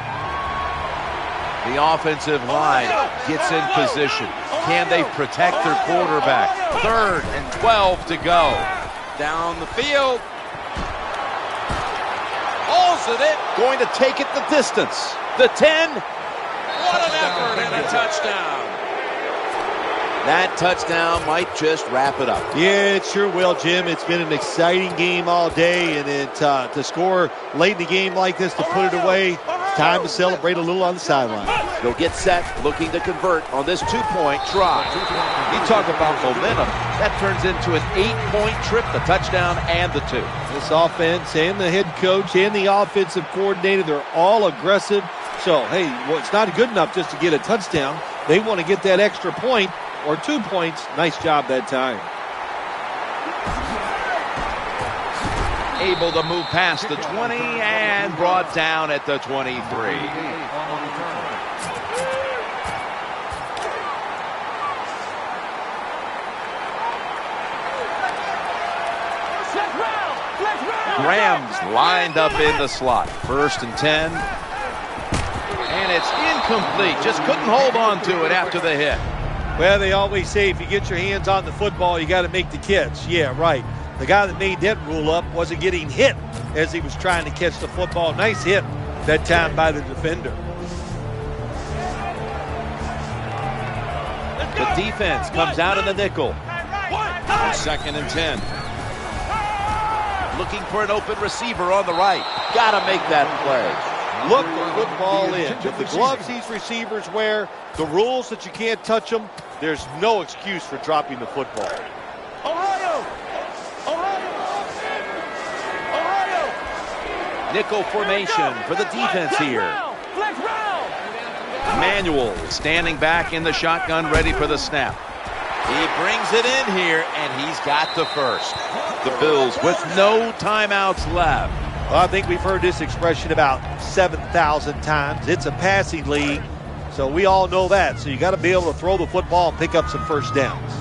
The offensive line gets in position. Can they protect their quarterback? 3rd and 12 to go. Down the field. Hauls it in. Going to take it the distance. The 10. What an effort and a touchdown. That touchdown might just wrap it up. Yeah, it sure will, Jim. It's been an exciting game all day, and to score late in the game like this, to put it away, it's time to celebrate a little on the sideline. They'll get set, looking to convert on this 2-point try. You talk about momentum. That turns into an 8-point trip, the touchdown and the 2. This offense and the head coach and the offensive coordinator, they're all aggressive. So, hey, well, it's not good enough just to get a touchdown. They want to get that extra point or 2 points. Nice job that time. Able to move past the 20 and brought down at the 23. Graham's lined up in the slot. 1st and 10. And it's incomplete. Just couldn't hold on to it after the hit. Well, they always say if you get your hands on the football, you got to make the catch. Yeah, right. The guy that made that rule up wasn't getting hit as he was trying to catch the football. Nice hit that time by the defender. The defense comes out in the nickel. 2nd and 10. Looking for an open receiver on the right. Got to make that play. Look the football in. With the gloves these receivers wear, the rules that you can't touch them, there's no excuse for dropping the football. Ohio! Nickel formation for the defense here. Flex round! Manuel standing back in the shotgun, ready for the snap. He brings it in here, and he's got the first. The Bills with no timeouts left. Well, I think we've heard this expression about 7,000 times. It's a passing league, so we all know that. So you got to be able to throw the football and pick up some first downs.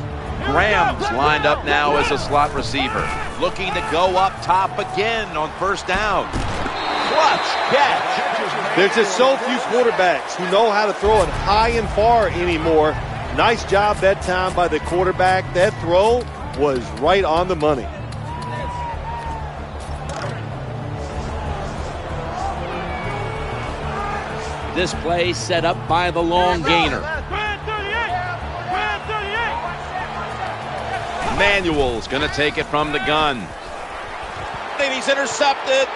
Graham's lined up now as a slot receiver. Looking to go up top again on 1st down. Clutch catch. There's just so few quarterbacks who know how to throw it high and far anymore. Nice job that time by the quarterback. That throw was right on the money. This play set up by the long gainer. Manuel's going to take it from the gun. And he's intercepted.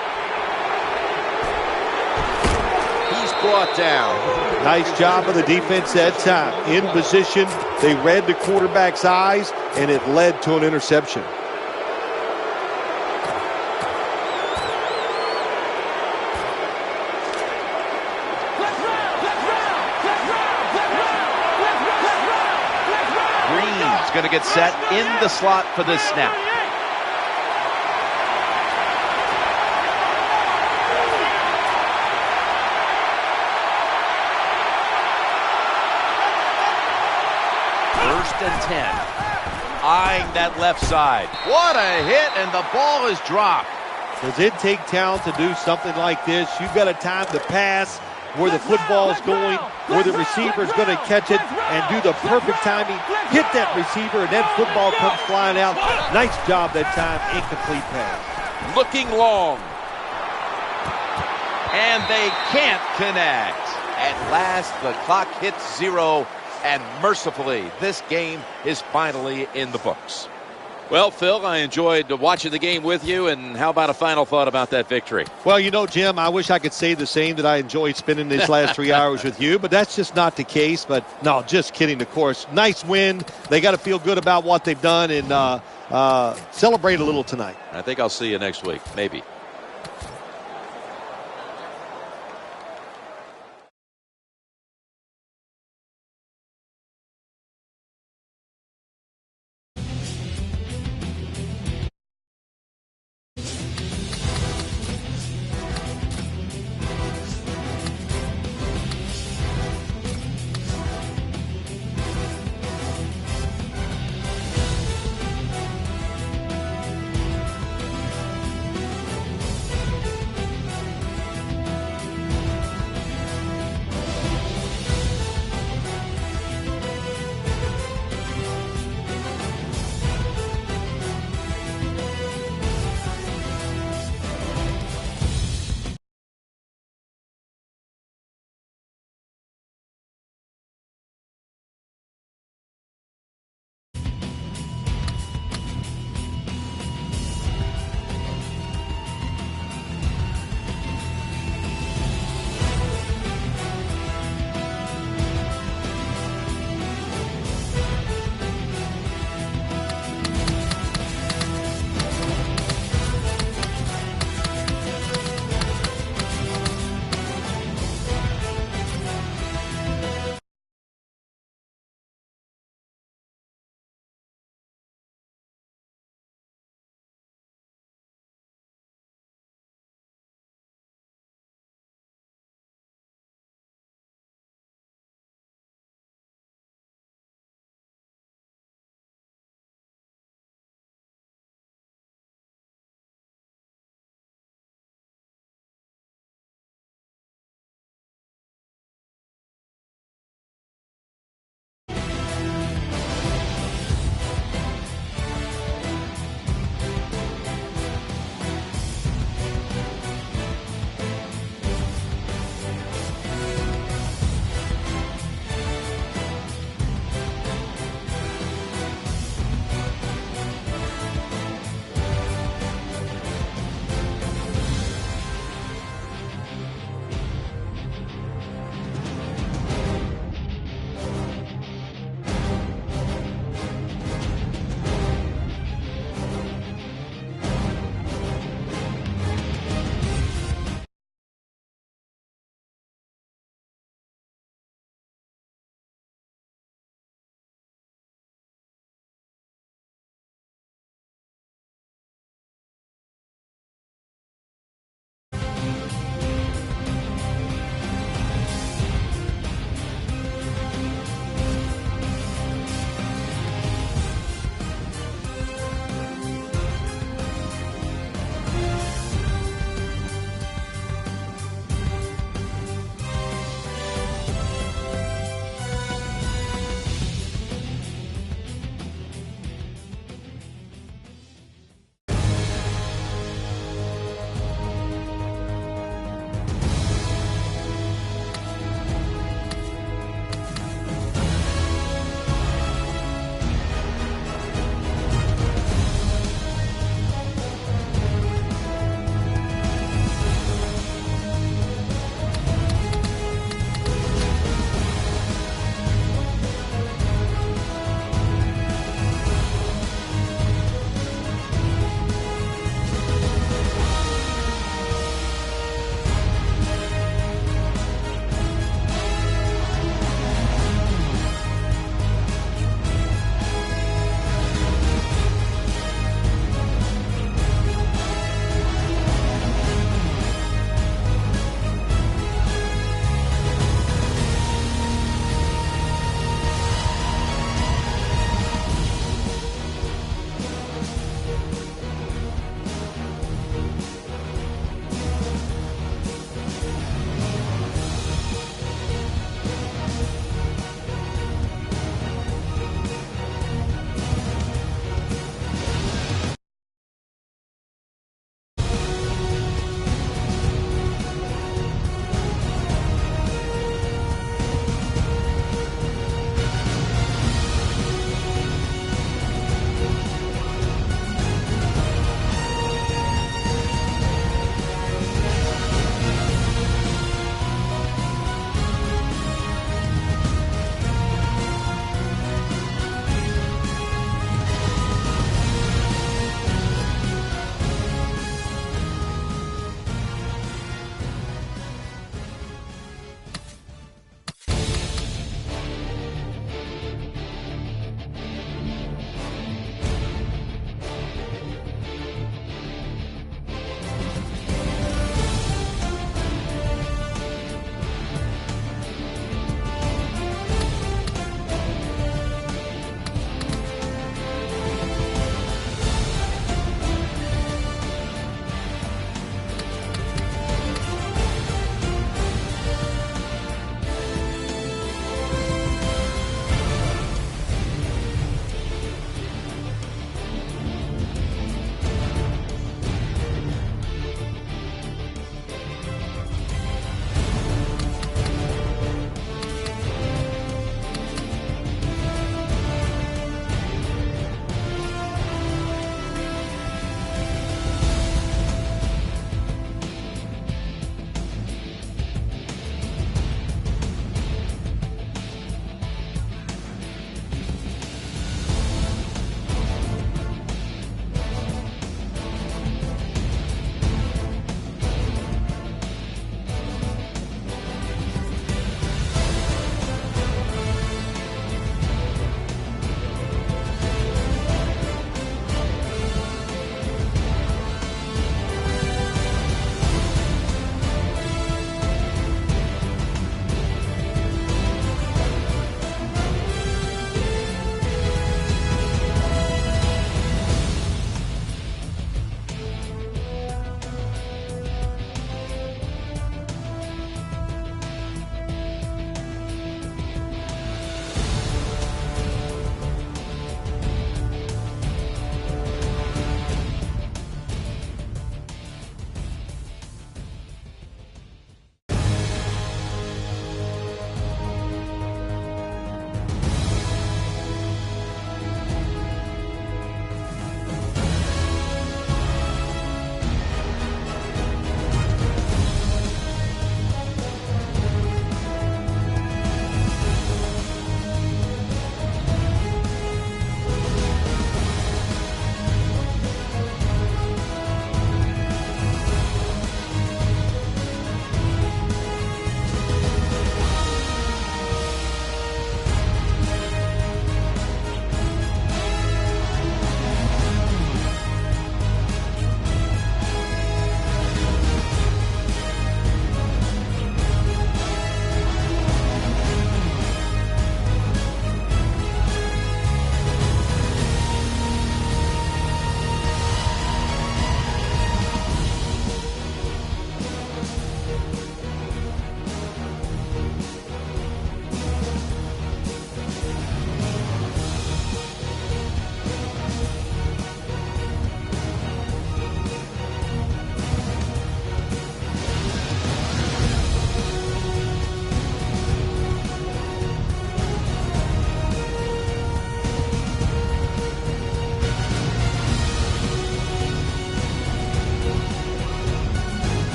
He's brought down. Nice job of the defense that time. In position, they read the quarterback's eyes, and it led to an interception. Green's going to get set in the slot for this snap. And 10. Eyeing that left side. What a hit, and the ball is dropped. Does it take talent to do something like this? You've got to time the pass where the football's going, where the receiver's going to catch it and do the perfect timing. Hit that receiver, and that football comes flying out. Nice job that time. Incomplete pass. Looking long. And they can't connect. At last, the clock hits 0. And mercifully, this game is finally in the books. Well, Phil, I enjoyed watching the game with you. And how about a final thought about that victory? Well, you know, Jim, I wish I could say the same, that I enjoyed spending these last 3 hours with you. But that's just not the case. But, no, just kidding, of course. Nice win. They got to feel good about what they've done and celebrate a little tonight. I think I'll see you next week, maybe.